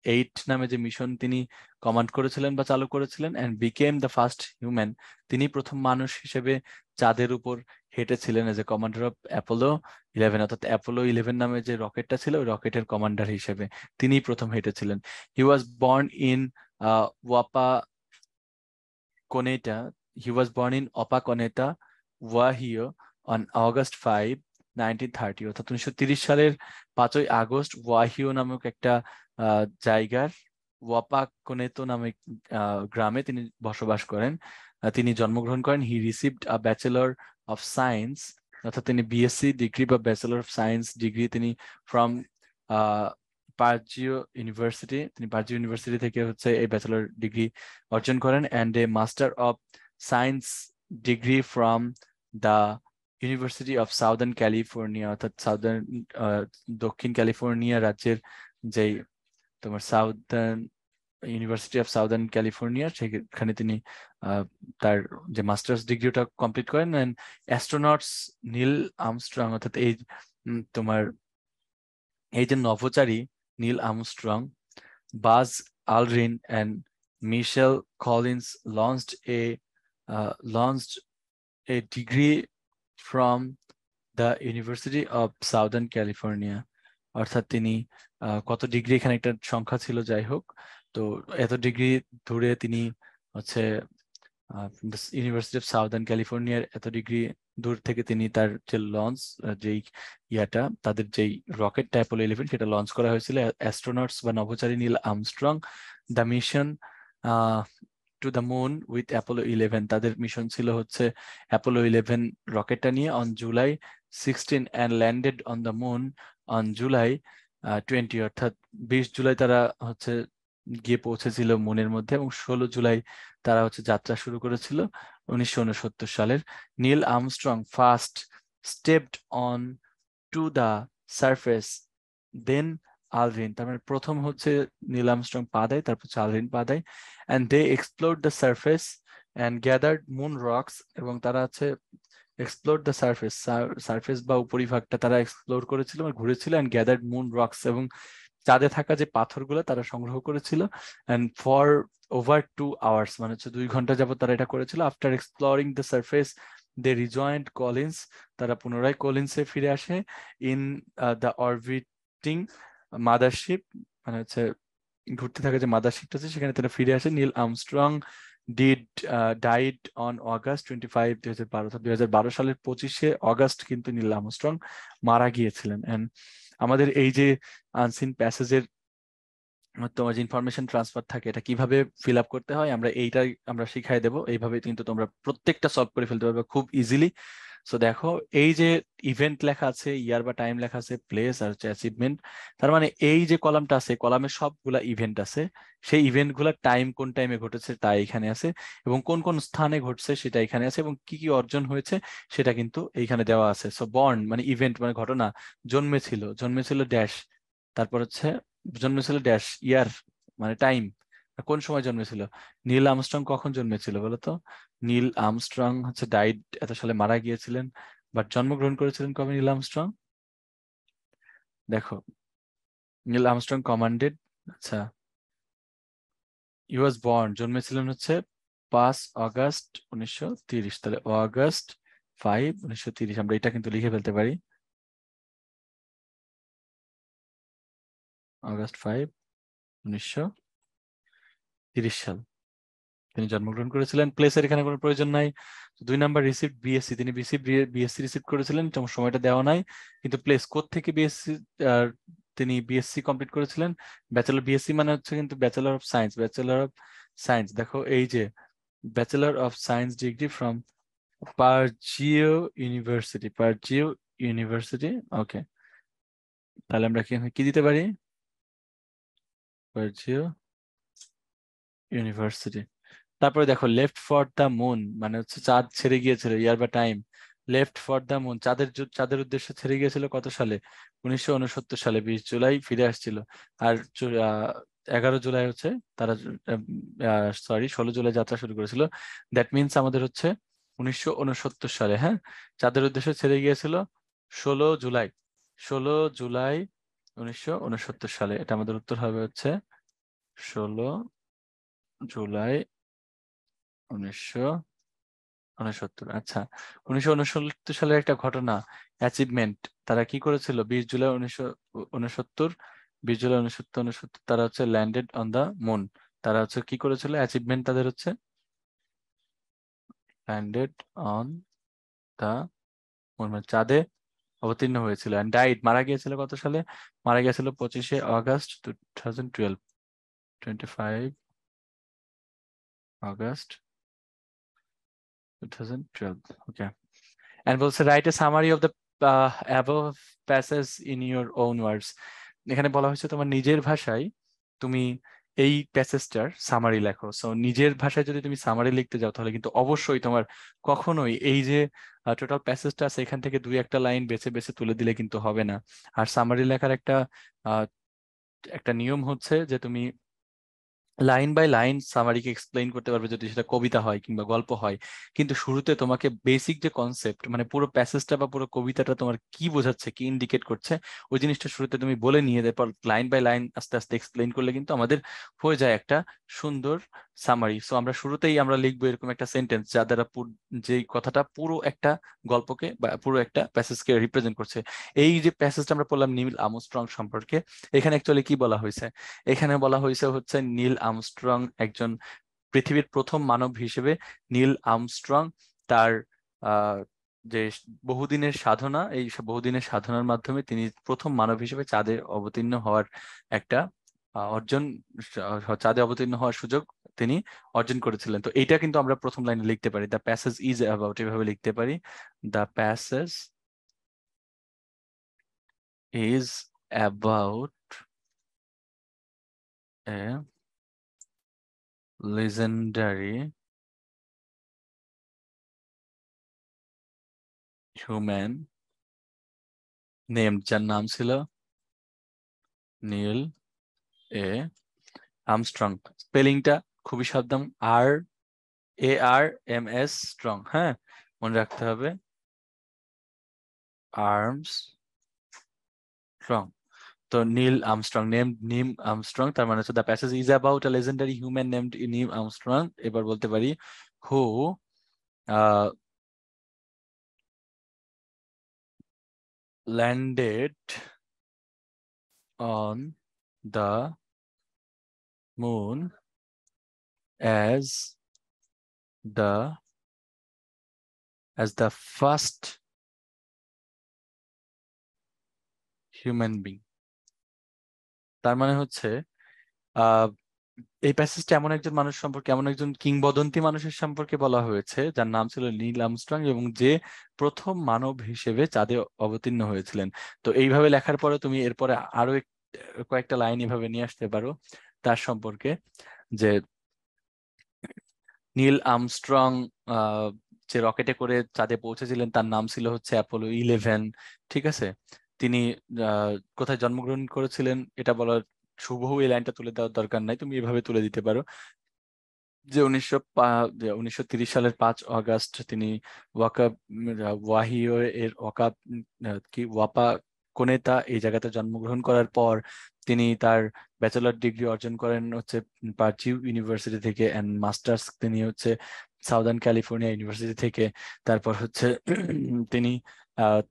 8 নামে যে মিশন তিনি কমান্ড করেছিলেন বা চালু করেছিলেন, and became the first human, তিনি প্রথম মানুষ হিসেবে চাঁদের উপর হেঁটেছিলেন as a commander of Apollo 11, অর্থাৎ অ্যাপোলো 11 নামে যে রকেটটা ছিল ওই রকেটের কমান্ডার হিসেবে তিনি প্রথম হেঁটেছিলেন। হি ওয়াজ বর্ন ইন ওয়াপা Coneta. He was born in Opa-Coneta, Ohio on August 5, 1930, অর্থাৎ 1930 সালের 5ই আগস্ট ওয়াহিও নামক একটা জায়গার ওয়াপাকনেতো নামক গ্রামে তিনি বসবাস করেন, তিনি জন্মগ্রহণ করেন। হি received a bachelor of science, অর্থাৎ তিনি বিএসসি ডিগ্রি বা ব্যাচেলর অফ সায়েন্স ডিগ্রি তিনি ফ্রম পার্জিও ইউনিভার্সিটি, তিনি পার্জিও ইউনিভার্সিটি থেকে হচ্ছে এই ব্যাচেলর ডিগ্রি অর্জন করেন, and a master of science degree from the university of southern California, অর্থাৎ দক্ষিণ ক্যালিফোর্নিয়া রাজ্যের যেই তোমার ইউনিভার্সিটি অফ সাউদার্ন ক্যালিফোর্নিয়া, সেখানে তিনি তার যে মাস্টার্স ডিগ্রিটা কমপ্লিট করেন। অ্যান্ড অ্যাস্ট্রোনটস নীল আর্মস্ট্রং, অর্থাৎ তোমার এই যে নভোচারী নীল আর্মস্ট্রং, বাজ আলড্রিন and Michelle Collins launched a degree from the University of Southern California, অর্থাৎ তিনি কত ডিগ্রি, এখানে একটা সংখ্যা ছিল, যাই হোক, তো এত ডিগ্রি ধরে তিনি হচ্ছে ইউনিভার্সিটি অফ সাউদার্ন ক্যালিফোর্নিয়ার এত ডিগ্রি দূর থেকে তিনি তার যে লঞ্চ যেই তাদের যেই রকেটটা অ্যাপোলো 11 সেটা লঞ্চ করা হয়েছিল। অ্যাস্ট্রোনটস বা নভোচারী Neil Armstrong, the mission to the moon with Apollo 11, তাদের মিশন ছিল হচ্ছে অ্যাপোলো 11 রকেটটা নিয়ে on July 16 and landed on the moon on July 20, অর্থাৎ 20 জুলাই তারা হচ্ছে গিয়ে পৌঁছেছিল মুনের মধ্যে, এবং 16 জুলাই তারা হচ্ছে যাত্রা শুরু করেছিল 1969 সালের। Neil Armstrong first stepped on to the surface, then Alvin, তার মানে প্রথম হচ্ছে নীল আর্মস্ট্রং পা দেয়, তারপর আলভিন পা দেয়, and they explore the surface and gathered moon rocks, এবং তারা হচ্ছে এক্সপ্লোর দ্য সারফেস বা উপরিভাগটা তারা এক্সপ্লোর করেছিল, ঘুরেছিল, অ্যান্ড গ্যাদার্ড মুন রকস, এবং চাঁদে থাকা যে পাথরগুলো তারা সংগ্রহ করেছিল, অ্যান্ড ফর ওভার 2 আওয়ার্স, মানে হচ্ছে 2 ঘন্টা যাবত তারা এটা করেছিল। After exploring the surface they rejoined Collins, তারা পুনরায় কলিন্সে ফিরে আসে, ইন দ্য অরবিটিং মাদারশিপ, মানে হচ্ছে ঘুরতে থাকা যে মাদারশিপটা আছে সেখানে তারা ফিরে আসে। Neil Armstrong died on August 25, 2012, অর্থাৎ 2012 সালের 25শে অগাস্ট কিন্তু নীল আর্মস্ট্রং মারা গিয়েছিলেন। এন্ড আমাদের এই যে আনসিন প্যাসেজের তোমার যে ইনফরমেশন ট্রান্সফার থাকে এটা কিভাবে ফিল আপ করতে হয় আমরা শিখাই দেবো, এইভাবে কিন্তু তোমরা প্রত্যেকটা সলভ করে ফেলতে পারবে খুব ইজিলি। সো দেখো, এই যে ইভেন্ট লেখা আছে, ইয়ার বা টাইম লেখা আছে, প্লেস আর হচ্ছে অ্যাচিভমেন্ট, তার মানে এই যে কলামটা আছে কলামে সবগুলা ইভেন্ট আছে, সেই ইভেন্ট গুলা টাইম কোন টাইমে ঘটেছে তা এখানে আছে, এবং কোন কোন স্থানে ঘটছে সেটা এখানে আছে, এবং কি কি অর্জন হয়েছে সেটা কিন্তু এইখানে দেওয়া আছে। সো বর্ন মানে ইভেন্ট মানে ঘটনা, জন্মেছিল ড্যাশ, তারপর হচ্ছে জন্মেছিল ড্যাশ ইয়ার, মানে টাইম, কোন সময় জন্মেছিল। নীল আর্মস্ট্রং কখন জন্মেছিল বলো তো? নীল আর্মস্ট্রং হচ্ছে ডাইড এত সালে, মারা গিয়েছিলেন, বাট জন্মগ্রহণ করেছিলেন কবে নীল আর্মস্ট্রং? দেখো, নীল আর্মস্ট্রং কমান্ডেড, আচ্ছা, ই ওয়াজ বর্ন, জন্মেছিলেন হচ্ছে 5 আগস্ট 1930, তাহলে অগাস্ট 5, 1930। আমরা এটা কিন্তু লিখে ফেলতে পারি, অগাস্ট 5, 1930 সাল তিনি জন্মগ্রহণ করেছিলেন। প্লেসের এখানে কোনো প্রয়োজন নাই। 2 নাম্বার রিসিভ বিএসসি, তিনি বিএসসি রিসিভ করেছিলেন, তোমার সময়টা দেওয়া নাই, কিন্তু প্লেস থেকে বিএসসি তিনি বিএসসি কমপ্লিট করেছিলেন। ব্যাচেলর, বিএসসি মানে হচ্ছে কিন্তু bachelor of science, bachelor of science, দেখো এই যে bachelor of science degree from Purdue University, Purdue University, okay. তাহলে আমরা কি কি দিতে পারি? Purdue University. তারপরে দেখো লেফট ফর দ্য মুন, মানে হচ্ছে চাঁদ ছেড়ে গিয়েছিল, ইয়ার বা time. Left for the moon, চাঁদের উদ্দেশ্যে ছেড়ে গিয়েছিল কত সালে? 1969 সালে, 20 জুলাই ফিরে আসছিল। আর 11 জুলাই হচ্ছে তারা, সরি 16 জুলাই যাত্রা শুরু করেছিল। দ্যাট মিনস আমাদের হচ্ছে 1969 সালে, হ্যাঁ, চাঁদের উদ্দেশ্যে ছেড়ে গিয়েছিল 16 জুলাই, 16 জুলাই 1969 সালে। এটা আমাদের উত্তর হবে হচ্ছে 16 জুলাই 1969। আচ্ছা, 1969 সালের একটা ঘটনা, অ্যাচিভমেন্ট, তারা কি করেছিল 20 জুলাই 1969, 20 জুলাই 1969 তারা হচ্ছে ল্যান্ডেড অন দা মুন। তারা হচ্ছে কি করেছিল, অ্যাচিভমেন্ট তাদের হচ্ছে ল্যান্ডেড অন দা মুন, মানে চাঁদে অবতীর্ণ হয়েছিল। অ্যান্ড ডাইড, মারা গিয়েছিল কত সালে? মারা গিয়েছিল 25 আগস্ট 2012, 25 আগস্ট 2012, ওকে। And বলছে write a summary of the above passage in your own words. এখানে বলা হয়েছে তোমার নিজের ভাষায় তুমি এই প্যাসেজটার সামারি লেখো। সো নিজের ভাষায় যদি তুমি সামারি লিখতে যাও তাহলে কিন্তু অবশ্যই তোমার কখনোই এই যে টোটাল প্যাসেজটা আছে এখান থেকে 2-1 লাইন বেছে বেছে তুলে দিলে কিন্তু হবে না। আর সামারি লেখার আহ, একটা নিয়ম হচ্ছে যে তুমি লাইন বাই লাইন সামারিকে এক্সপ্লেইন করতে পারবে যদি সেটা কবিতা হয় কিংবা গল্প হয়, কিন্তু শুরুতে তোমাকে বেসিক যে কনসেপ্ট, মানে পুরো প্যাসেজটা বা পুরো কবিতাটা তোমার কি বোঝাচ্ছে, কি ইন্ডিকেট করছে, ওই জিনিসটা শুরুতে তুমি বলে নিয়ে তারপর লাইন বাই লাইন আস্তে আস্তে এক্সপ্লেইন করলে কিন্তু আমাদের হয়ে যায় একটা সুন্দর সামারি। সো আমরা শুরুতেই আমরা লিখবো এরকম একটা সেন্টেন্স যা দ্বারা যেই কথাটা পুরো একটা গল্পকে বা পুরো একটা প্যাসেজকে রিপ্রেজেন্ট করছে। এই যে প্যাসেজটা আমরা পড়লাম নীল আর্মস্ট্রং সম্পর্কে, এখানে অ্যাকচুয়ালি কি বলা হয়েছে? এখানে বলা হয়েছে হচ্ছে নীল আর্মস্ট্রং একজন পৃথিবীর প্রথম মানব হিসেবে, নীল আর্মস্ট্রং তার আহ, যে বহুদিনের সাধনা, এই বহুদিনের সাধনার মাধ্যমে তিনি প্রথম মানব হিসেবে চাঁদে অবতীর্ণ হওয়ার একটা অর্জন, চাঁদে অবতীর্ণ হওয়ার সুযোগ তিনি অর্জন করেছিলেন। তো এইটা কিন্তু আমরা প্রথম লাইনে লিখতে পারি, দ্য প্যাসেজ ইজ অ্যাবাউট, এভাবে লিখতে পারি, the passage is about a legendary human named, যার নাম ছিল নীল এ আর্মস্ট্রং। স্পেলিংটা খুবই সাবধান, ARMS স্ট্রং, হ্যাঁ, মনে রাখতে হবে, আর্মস স্ট্রং। তো নীল আর্মস্ট্রং, নিম আর্মস্ট্রং, তার মানে হচ্ছে the passage is about a legendary human named Neil Armstrong. এবার বলতে পারি who landed on the moon as the first human being. তার মানে হচ্ছে আহ এই প্যাসেজটা এমন একজন মানুষ সম্পর্কে, এমন একজন কিংবদন্তি মানুষের সম্পর্কে বলা হয়েছে যার নাম ছিল নীল আর্মস্ট্রং এবং যে প্রথম মানব হিসেবে চাঁদে অবতীর্ণ হয়েছিলেন। তো এইভাবে লেখার পরে তুমি এরপরে আরো কয়েকটা লাইন এভাবে নিয়ে আসতে পারো তার সম্পর্কে, যে নীল আর্মস্ট্রং যে রকেটে করে চাঁদে পৌঁছেছিলেন তার নাম ছিল হচ্ছে অ্যাপোলো 11, ঠিক আছে। তিনি কোথায় জন্মগ্রহণ করেছিলেন এটা বলার শুভহু এই লাইনটা তুলে দেওয়ার দরকার নাই, তুমি এভাবে তুলে দিতে পারো যে 1930 সালের 5 আগস্ট তিনি ওয়াকা ওয়াহিও এর ওয়াকা কি ওয়াপা কোনেতা এই জায়গাতে জন্মগ্রহণ করার পর তিনি তার ব্যাচেলর ডিগ্রি অর্জন করেন হচ্ছে পার্চিউ ইউনিভার্সিটি থেকে, এন্ড মাস্টার্স তিনি হচ্ছে সাউদার্ন ক্যালিফোর্নিয়া ইউনিভার্সিটি থেকে। তারপর হচ্ছে তিনি আহ,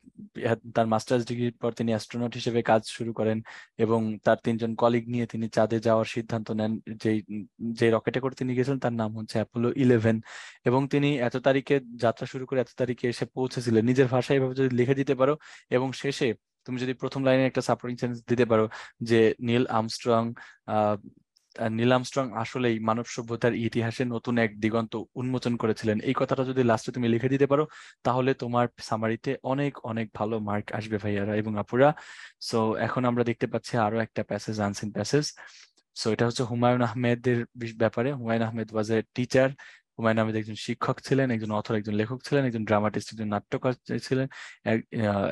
তার মাস্টার্স ডিগ্রির পর তিনি অ্যাস্ট্রোনট হিসেবে কাজ শুরু করেন এবং তার 3জন কলিগ নিয়ে তিনি চাঁদে যাওয়ার সিদ্ধান্ত নেন। যেই যে রকেটে করে তিনি গেছিলেন তার নাম হচ্ছে অ্যাপোলো 11, এবং তিনি এত তারিখে যাত্রা শুরু করে এত তারিখে এসে পৌঁছেছিলেন। নিজের ভাষায় এভাবে যদি লিখে দিতে পারো এবং শেষে তুমি যদি প্রথম লাইনে একটা সাপোর্টিং সেন্টেন্স দিতে পারো যে নীল আর্মস্ট্রং আহ নীল আর্মস্ট্রং আসলেই মানব সভ্যতার ইতিহাসে নতুন এক দিগন্ত উন্মোচন করেছিলেন, এই কথাটা যদি লাস্টে তুমি লিখে দিতে পারো তাহলে তোমার সামারিতে অনেক অনেক ভালো মার্ক আসবে ভাইয়ারা এবং আপুরা। সো এখন আমরা দেখতে পাচ্ছি আরো একটা প্যাসেজ, আনসিন প্যাসেজ। সো এটা হচ্ছে হুমায়ুন আহমেদের ব্যাপারে। হুমায়ুন আহমেদ ওয়াজ এ টিচার। হুমায়ুন আহমেদ একজন শিক্ষক ছিলেন, একজন অথর, একজন লেখক ছিলেন, একজন ড্রামাটিস্ট, একজন নাট্যকার ছিলেন,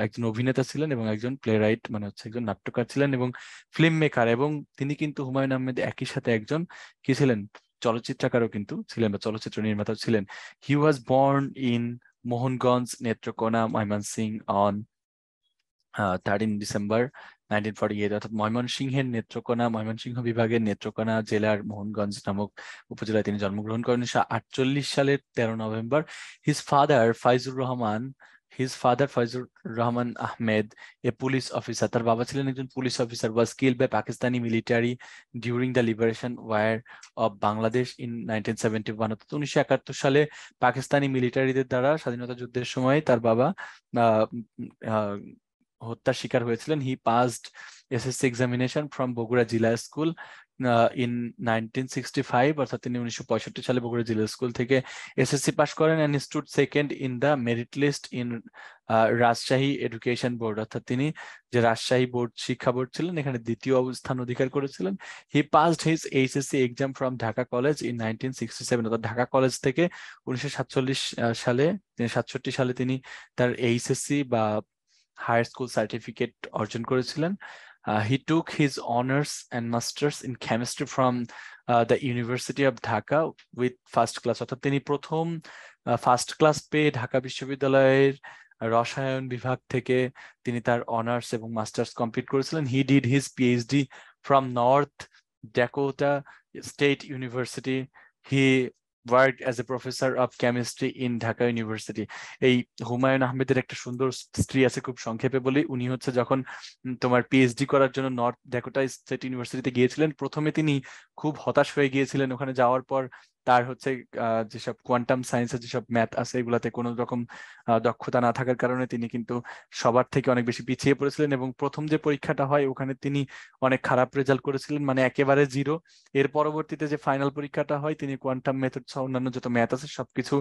একজন অভিনেতা ছিলেন এবং একজন প্লে রাইট মানে হচ্ছে একজন নাট্যকার ছিলেন এবং ফিল্ম মেকার। এবং তিনি কিন্তু হুমায়ুন আহমেদ একই সাথে একজন কি ছিলেন, চলচ্চিত্রকারও কিন্তু ছিলেন বা চলচ্চিত্র নির্মাতাও ছিলেন। He was born in Mohanganj, Netrokona, Mymensingh on 13 December 1948, অর্থাৎ ময়মনসিংহের নেত্রকোনা, ময়মনসিংহ বিভাগের নেত্রকোনা জেলার মোহনগঞ্জ নামক উপজেলায় তিনি জন্মগ্রহণ করেন 1948 সালের 13 নভেম্বর। His father Faizur Rahman Ahmed, a police officer, তার বাবা ছিলেন একজন police officer, was killed by Pakistani military during the liberation war of Bangladesh in 1971, অর্থাৎ 1971 সালে পাকিস্তানি মিলিটারিদের দ্বারা স্বাধীনতা যুদ্ধের সময় তার বাবা আহ, আহ, হত্যার শিকার হয়েছিলেন। He passed SSC examination from Bogura Zilla school in 1965, অর্থাৎ তিনি 1965 সালে বগুড়া জিলা স্কুল থেকে এসএসসি পাস করেন, and stood second in the merit list in Rajshahi education board, অর্থাৎ তিনি যে রাজশাহী বোর্ড শিক্ষা বোর্ড ছিলেন এখানে দ্বিতীয় অবস্থান অধিকার করেছিলেন। He passed his HSC exam from Dhaka college in 1967, অর্থাৎ ঢাকা কলেজ থেকে 1947 সালে 67 সালে তিনি তার এইচএসসি বা হায়ার স্কুল সার্টিফিকেট অর্জন করেছিলেন। He took his honours and masters in chemistry from the university of Dhaka with first class, অর্থাৎ তিনি প্রথম ফার্স্ট ক্লাস পেয়ে ঢাকা বিশ্ববিদ্যালয়ের রসায়ন বিভাগ থেকে তিনি তার অনার্স এবং মাস্টার্স কমপ্লিট করেছিলেন। He did his PhD from north Dakota state university. He worked as a professor of chemistry in Dhaka university. এই হুমায়ুন আহমেদের একটা সুন্দর স্ত্রী আছে, খুব সংক্ষেপে বলি। উনি হচ্ছে যখন তোমার পিএইচডি করার জন্য নর্থ ড্যাকোটা স্টেট ইউনিভার্সিটিতে গিয়েছিলেন, প্রথমে তিনি খুব হতাশ হয়ে গিয়েছিলেন। ওখানে যাওয়ার পর তার হচ্ছে যেসব কোয়ান্টাম সায়েন্সের যেসব ম্যাথ আছে এগুলাতে কোনো রকম দক্ষতা না থাকার কারণে তিনি কিন্তু সবার থেকে অনেক বেশি পিছিয়ে পড়েছিলেন এবং প্রথম যে পরীক্ষাটা হয় ওখানে তিনি অনেক খারাপ রেজাল্ট করেছিলেন, মানে একেবারে জিরো। এর পরবর্তীতে যে ফাইনাল পরীক্ষাটা হয় তিনি কোয়ান্টাম মেথড সহ অন্যান্য যত ম্যাথ আছে সবকিছু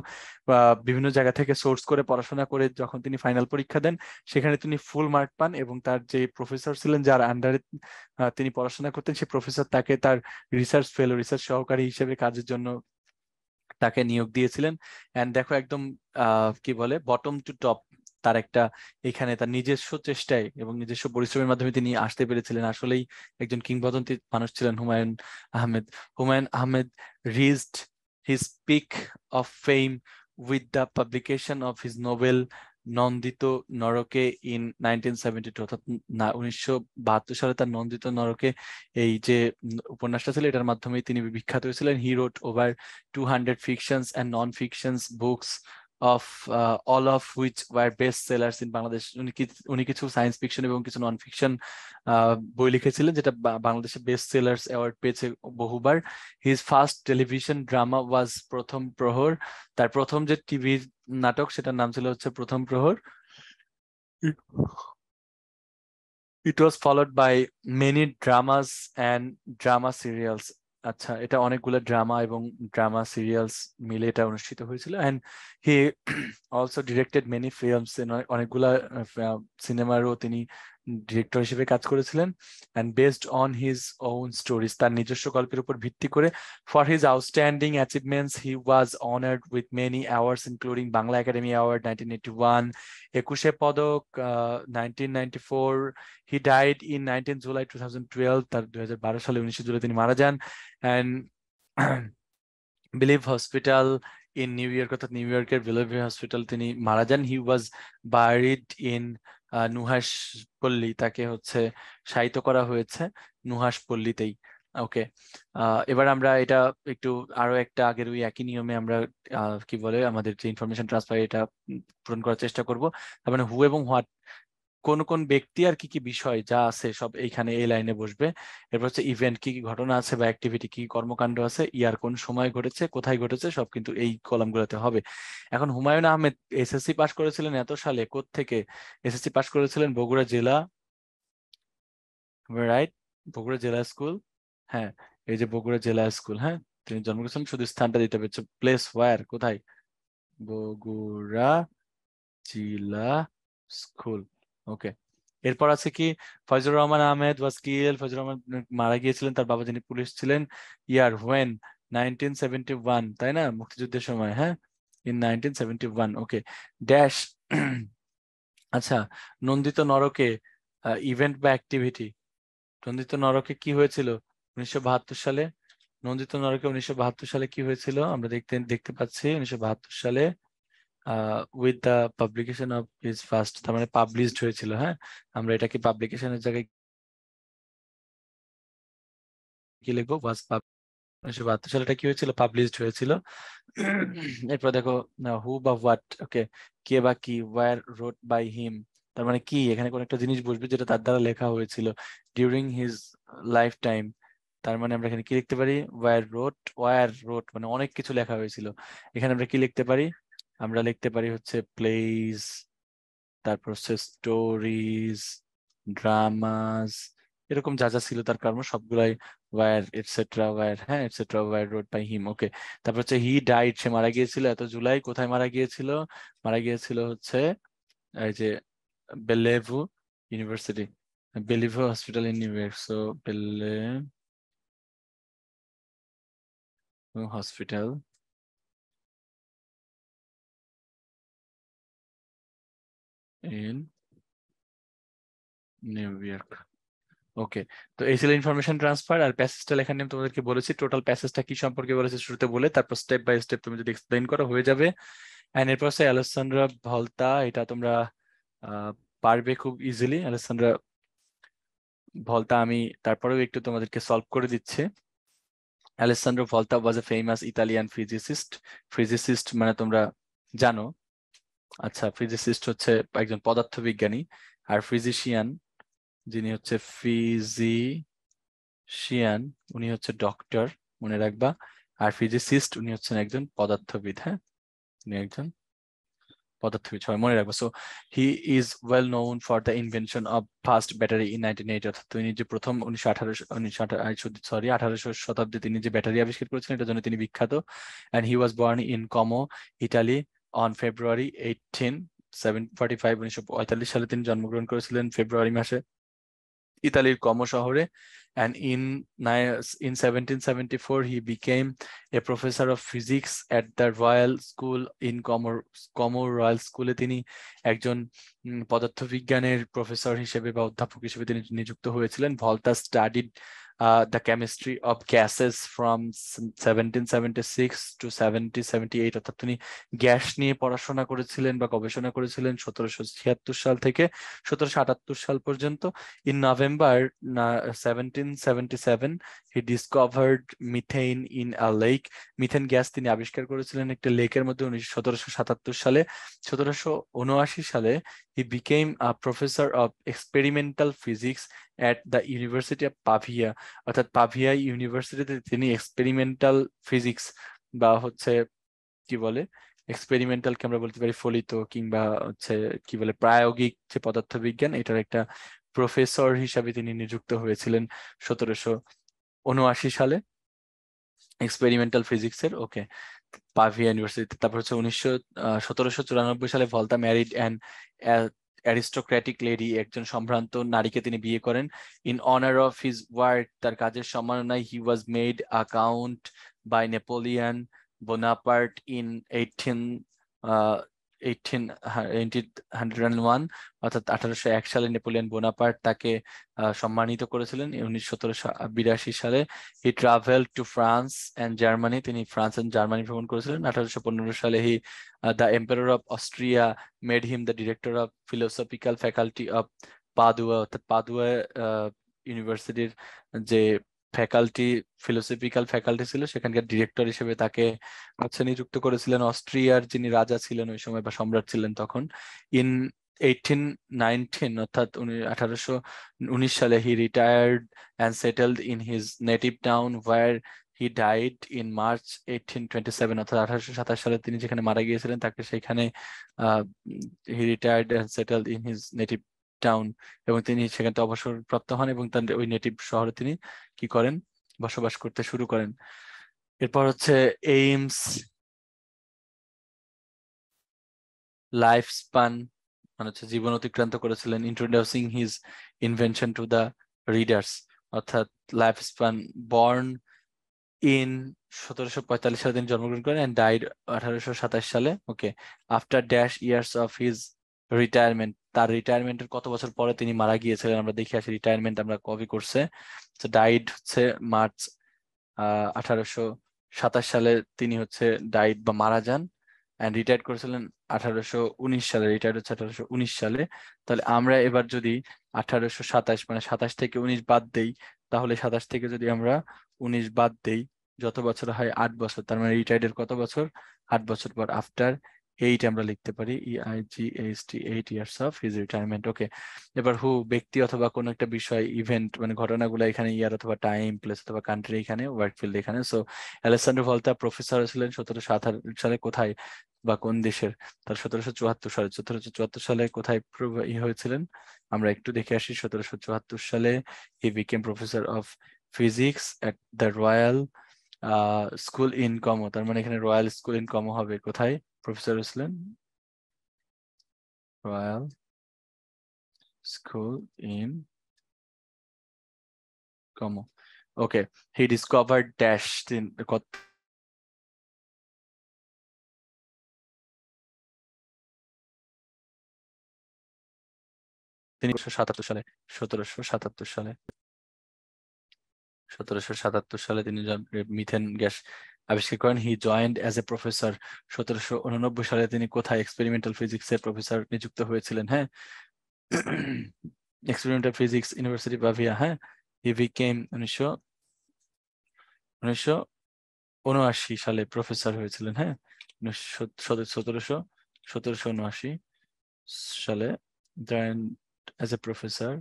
বিভিন্ন জায়গা থেকে সোর্স করে পড়াশোনা করে যখন তিনি ফাইনাল পরীক্ষা দেন সেখানে তিনি ফুল মার্ক পান এবং তার যে প্রফেসর ছিলেন যার আন্ডারে তিনি পড়াশোনা করতেন সেই প্রফেসর তাকে তার রিসার্চ সহকারী হিসেবে কাজের জন্য তাকে নিয়োগ দিয়েছিলেন। এন্ড দেখো একদম কি বলে বটম টু টপ তার একটা এখানে তার নিজস্ব চেষ্টায় এবং নিজস্ব পরিশ্রমের মাধ্যমে তিনি আসতে পেরেছিলেন। আসলেই একজন কিংবদন্তি মানুষ ছিলেন Humayun Ahmed. Humayun Ahmed reached his peak of fame with the publication of his novel Nondito Noroke in 1972, অর্থাৎ 1972 সালে তার নন্দিত নরকে এই যে উপন্যাসটা ছিল এটার মাধ্যমে তিনি বিখ্যাত হয়েছিলেন। হি রোট over 200 fictions and non-fictions books of all of which were best sellers in Bangladesh. উনি কিছু সায়েন্স ফিকশন এবং কিছু নন ফিকশন বই লিখেছিলেন যেটা বাংলাদেশে বেস্ট সেলার্স অ্যাওয়ার্ড পেয়েছে বহুবার। হিজ ফার্স্ট টেলিভিশন ড্রামা ওয়াজ প্রথম প্রহর, তার প্রথম যে টিভি নাটক সেটার নাম ছিল হচ্ছে প্রথম প্রহর। It was followed by many dramas and drama serials. আচ্ছা, এটা অনেকগুলো ড্রামা এবং ড্রামা সিরিয়ালস মিলে এটা অনুষ্ঠিত হয়েছিল। And he also directed many films, অনেকগুলা সিনেমারও তিনি ডিরেক্টর হিসেবে কাজ করেছিলেন। And based on his own stories, তার নিজস্ব গল্পের উপর ভিত্তি করে, for his outstanding achievements he was honoured with many awards including Bangla academy award 1981, 21শে পদক 1994। হি ডাইড ইন 19 জুলাই 2012, তার 2012 সালে 19 জুলাই তিনি মারা যান। And believe hospital in New York, অর্থাৎ নিউ ইয়র্কের বিলিভ হসপিটাল তিনি মারা যান। হি ওয়াজ বারিড ইন নুহাশ পল্লী, তাকে হচ্ছে শায়িত করা হয়েছে নুহাশ পল্লীতেই। ওকে, এবার আমরা এটা একটু আরো একটা আগের ওই একই নিয়মে আমরা কি বলে আমাদের যে ইনফরমেশন ট্রান্সফার এটা পূরণ করার চেষ্টা করব। তার মানে হু এবং হোয়াট, কোন কোন ব্যক্তি আর কি কি বিষয় যা আছে সব এইখানে এই লাইনে বসবে। এরপর হচ্ছে ইভেন্ট, কি কি ঘটনা আছে বা অ্যাক্টিভিটি, কি কর্মকাণ্ড আছে, ইয়ার কোন সময় ঘটেছে, কোথায় ঘটেছে, সব কিন্তু এই কলামগুলোতে হবে। এখন হুমায়ুন আহমেদ এসএসসি পাস করেছিলেন এত সালে, থেকে এসএসসি পাস করেছিলেন বগুড়া জেলা, রাইট, বগুড়া জেলা স্কুল। হ্যাঁ, এই যে বগুড়া জেলা স্কুল, হ্যাঁ তিনি জন্মগ্রহণ, শুধু স্থানটা দিতে হবে, প্লেস ওয়ার, কোথায়, বগুড়া জিলা স্কুল। ওকে, এরপর আছে কি, ফজলুর রহমান আহমেদ ওয়াজ কিল, ফজলুর রহমান মারা গিয়েছিলেন, তার বাবা যিনি পুলিশ ছিলেন। ইয়ার হোয়েন, 1971, তাই না, মুক্তিযুদ্ধের সময়, হ্যাঁ, ইন 1971। Okay, dash. আচ্ছা, নন্দিত নরকে ইভেন্ট বা অ্যাক্টিভিটি, নন্দিত নরকে কি হয়েছিল 1972 সালে, নন্দিত নরকে 1972 সালে কি হয়েছিল আমরা দেখতে পাচ্ছি 1972 সালে with the publication of his first, তার মানে পাবলিশড হয়েছিল। হ্যাঁ, আমরা এটাকে পাবলিকেশনের জায়গায় কি লিখবো, ওয়াজ 1972 সালে এটা কি হয়েছিল, পাবলিশড হয়েছিল। এরপর দেখো হু বা হোয়াট, ওকে, কে বা কি, ওয়ার রোট বাই হিম, তার মানে কি, এখানে কোন একটা জিনিস বসবে যেটা তার দ্বারা লেখা হয়েছিল ডিউরিং হিজ লাইফ টাইম। তার মানে আমরা এখানে কি লিখতে পারি, ওয়ার রোট মানে অনেক কিছু লেখা হয়েছিল। এখানে আমরা কি লিখতে পারি, আমরা লিখতে পারি হচ্ছে প্লেস, তারপর হচ্ছে স্টোরিজ, ড্রামাস, এরকম যা যা ছিল তার কর্ম সবগুলাই ওয়ার এটসেট্রা, ওয়ার, হ্যাঁ etcetera war road by him. Okay, তারপর হচ্ছে হি ডাইড, সে মারা গিয়েছিল এত জুলাই, কোথায় মারা গিয়েছিল, মারা গিয়েছিল হচ্ছে এই যে Bellevue University, Bellevue hospital in New York, so Bellevue hospital in New York. Okay, তো এই ছিল ইনফরমেশন ট্রান্সফার। আর প্যাসেজটা লেখার নিয়ম তোমাদেরকে বলেছি, টোটাল প্যাসেজটা কি সম্পর্কে বলেছে শুরুতে বলে, তারপর স্টেপ বাই স্টেপ তুমি যদি এক্সপ্লেইন করো হয়ে যাবে। এন্ড এরপর হচ্ছে আলেসান্দ্রা ভলতা, এটা তোমরা পারবে খুব ইজিলি। আলেসান্দ্রা ভলতা আমি তারপরেও একটু তোমাদেরকে সলভ করে দিচ্ছি। Alessandro Volta was a famous Italian physicist. Physicist মানে তোমরা জানো, আচ্ছা, ফিজিসিস্ট হচ্ছে একজন পদার্থবিজ্ঞানী, আর ফিজিশিয়ান যিনি হচ্ছে ফিজিশিয়ান উনি হচ্ছে ডক্টর, মনে রাখবা। আর ফিজিসিস্ট উনি হচ্ছেন একজন পদার্থবিদ, হ্যাঁ উনি একজন পদার্থবিদ, সবাই মনে রাখবো। So he is well known for the invention of first battery in 1980, অর্থাৎ তিনি যে প্রথম 1800 শতাব্দী তিনি যে ব্যাটারি আবিষ্কার করেছিলেন এটার জন্য তিনি বিখ্যাত। And he was born in কমো, ইটালি অন ফেব্রুয়ারি 1845, 1945 সালে তিনি জন্মগ্রহণ করেছিলেন ফেব্রুয়ারি মাসে ইতালির কমো শহরে। And in 1774 he became a professor of physics at the Royal School in Como royal স্কুলে তিনি একজন পদার্থবিজ্ঞানের প্রফেসর হিসেবে বা অধ্যাপক হিসেবে তিনি নিযুক্ত হয়েছিলেন। ভলতা studied the chemistry of gases from 1776 to 1778, অর্থাৎ তিনি গ্যাস নিয়ে পড়াশোনা করেছিলেন বা গবেষণা করেছিলেন 1776 সাল থেকে 1778 সাল পর্যন্ত। In November 1777 he discovered methane in a lake, methane gas তিনি আবিষ্কার করেছিলেন একটা লেকের মধ্যে 1777 সালে। 1779 সালে he became a professor of experimental physics at the University of Pavia, অর্থাৎ পাভিয়া ইউনিভার্সিটিতে তিনি এক্সপেরিমেন্টাল ফিজিক্স বা হচ্ছে কি বলে এক্সপেরিমেন্টালকে আমরা বলতে পারি ফলিত কিংবা হচ্ছে কি বলে প্রায়োগিক যে পদার্থবিজ্ঞান, এটার একটা প্রফেসর হিসাবে তিনি নিযুক্ত হয়েছিলেন 1779 সালে এক্সপেরিমেন্টাল ফিজিক্সের। ওকে, পাভিয়া ইউনিভার্সিটিতে। তারপর হচ্ছে 1794 সালে Volta married and aristocratic lady, একজন সম্ভ্রান্ত নারীকে তিনি বিয়ে করেন। In honour of his work, তার কাজের সম্মাননায়, he was made a count by Napoleon Bonaparte in 1801, অর্থাৎ 1801 সালে নেপোলিয়ন বোনাপার্ট তাকে সম্মানিত করেছিলেন 1782 সালে। হি travel to France and Germany, তিনি ফ্রান্স এন্ড জার্মানি ভ্রমণ করেছিলেন। 1815 সালে he the emperor of Austria made him the director of philosophical faculty of Padua, অর্থাৎ পাদুয়া ইউনিভার্সিটির যে ফ্যাকাল্টি, ফিলোসফিক্যাল ফ্যাকাল্টি ছিল, সেখানকার ডিরেক্টর হিসেবে তাকে নিযুক্ত করেছিলেন অস্ট্রিয়ার যিনি রাজা ছিলেন ওই সময় বা সম্রাট ছিলেন তখন। ইন 1819, অর্থাৎ 1819 সালে he retired and settled in his native town where he died in March 1827, অর্থাৎ 1827 সালে তিনি যেখানে মারা গিয়েছিলেন তাকে সেখানে he retired and settled in his native town, এবং তিনি সেখান থেকে অবসরপ্রাপ্ত হন এবং তার ওই নেটিভ শহরে তিনি কি করেন, বসবাস করতে শুরু করেন। এরপর হচ্ছে এইমস লাইফ স্পান, মানে হচ্ছে জীবন অতিক্রান্ত করেছিলেন। Introducing his invention to the readers, অর্থাৎ লাইফ স্পান, বর্ন ইন 1745 সালে তিনি জন্মগ্রহণ করেন অ্যান্ড ডাইড 1827 সালে। Okay, after dash years of his retirement, তার রিটায়ারমেন্টের কত বছর পরে তিনি মারা গিয়েছিলেন আমরা দেখে আসি। রিটায়ারমেন্ট আমরা কবে করছে, ডাইড হচ্ছে মার্চ 1827 সালে তিনি হচ্ছে ডাইড বা মারা যান, অ্যান্ড রিটায়ার্ড করেছিলেন 1819 সালে, রিটায়ার্ড হচ্ছে 1819 সালে। তাহলে আমরা এবার যদি 1827 মানে 27 থেকে 19 বাদ দেই, তাহলে 27 থেকে যদি আমরা 19 বাদ দেই, যত বছর হয় 8 বছর, তার মানে রিটায়ার্ডের কত বছর, 8 বছর পর। আফটার 8 আমরা লিখতে পারি EIGHT, 8 years of his retirement. Okay, এবার হু, ব্যক্তি অথবা কোনো একটা বিষয়, ইভেন্ট মানে ঘটনাগুলো এখানে ইয়ার অথবা টাইম, প্লেস অথবা কান্ট্রি এখানে, ওয়ার্কফিল্ড এখানে। সো আলেসান্ড্রো ভলতা প্রফেসর ছিলেন 1758 সালে, কোথায় বা কোন দেশের, তার 1774 সালে। 1774 সালে কোথায় হয়েছিলেন আমরা একটু দেখে আসি। 1774 সালে he became professor of physics at the royal school in কমো, তার মানে এখানে রয়্যাল স্কুল ইন কমো হবে। কোথায় প্রফেসর হয়েছিলেন? রয়্যাল স্কুল ইন কমো। ওকে, হি ডিসকভার্ড ড্যাশ, তিনি 1777 সালে, 1777 সালে, 1777 সালে তিনি মিথেন গ্যাস আবিষ্কার করেন। হি জয়েন্ড অ্যাজ এ প্রফেসর, 1789 সালে তিনি কোথায় এক্সপেরিমেন্টাল ফিজিক্সের প্রফেসর নিযুক্ত হয়েছিলেন? হ্যাঁ, এক্সপেরিমেন্টাল ফিজিক্স ইউনিভার্সিটি পাভিয়া। হ্যাঁ, হি বিকেম 1979 সালে প্রফেসর হয়েছিলেন। হ্যাঁ, 1779 সালে জয়েন্ট অ্যাজ এ প্রফেসর।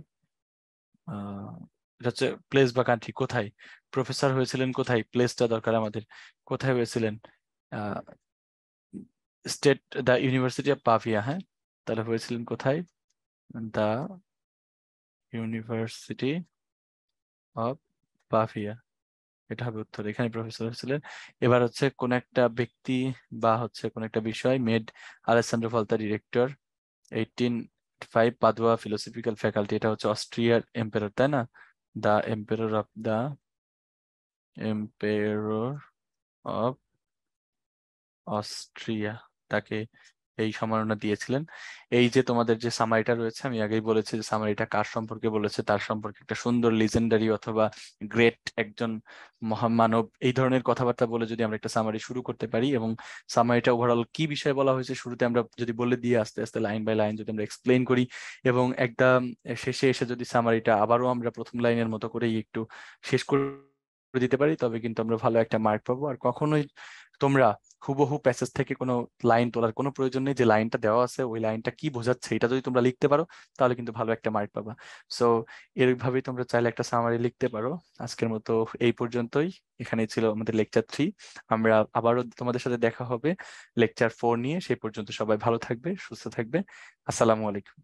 এটা হচ্ছে প্লেস বা কান্ট্রি, কোথায় প্রফেসর হয়েছিলেন, কোথায়, প্লেসটা দরকার আমাদের, কোথায় হয়েছিলেন? State, the university of Pavia. হ্যাঁ, তাহলে হয়েছিলেন কোথায়? দ্য ইউনিভার্সিটি অফ পাভিয়া, এটা হবে উত্তর। এখানে প্রফেসর হয়েছিলেন। এবার হচ্ছে কোন একটা ব্যক্তি বা হচ্ছে কোন একটা বিষয় made Alessandro Volta director 1805 Padua philosophical faculty, এটা হচ্ছে অস্ট্রিয়ার এম্পারার, তাই না? দ্য এম্পারার অফ অস্ট্রিয়া তাকে এই সম্মাননা দিয়েছিলেন। এই যে তোমাদের যে সামারিটা রয়েছে, আমি আগেই বলেছি যে সামারিটা কার সম্পর্কে বলেছে, তার সম্পর্কে একটা সুন্দর লিজেন্ডারি অথবা গ্রেট একজন মহামানব, এই ধরনের কথাবার্তা বলে যদি আমরা একটা সামারি শুরু করতে পারি, এবং সামারিটা ওভারঅল কি বিষয়ে বলা হয়েছে শুরুতে আমরা যদি বলে দিয়ে আস্তে আস্তে লাইন বাই লাইন যদি আমরা এক্সপ্লেইন করি, এবং একদম শেষে এসে যদি সামারিটা আবারও আমরা প্রথম লাইনের মতো করেই একটু শেষ করে দিতে পারি, তবে কিন্তু আমরা ভালো একটা মার্ক পাবো। আর কখনোই তোমরা হুবহু প্যাসেজ থেকে কোনো লাইন তোলার কোনো প্রয়োজন নেই, যে লাইনটা দেওয়া আছে ওই লাইনটা কি বোঝাচ্ছে এটা যদি তোমরা লিখতে পারো তাহলে কিন্তু ভালো একটা মার্ক পাবা। সো এইভাবেই তোমরা চাইলে একটা সামারি লিখতে পারো। আজকের মতো এই পর্যন্তই, এখানেই ছিল আমাদের লেকচার 3। আমরা আবারও তোমাদের সাথে দেখা হবে লেকচার 4 নিয়ে। সেই পর্যন্ত সবাই ভালো থাকবে, সুস্থ থাকবে। আসসালামু আলাইকুম।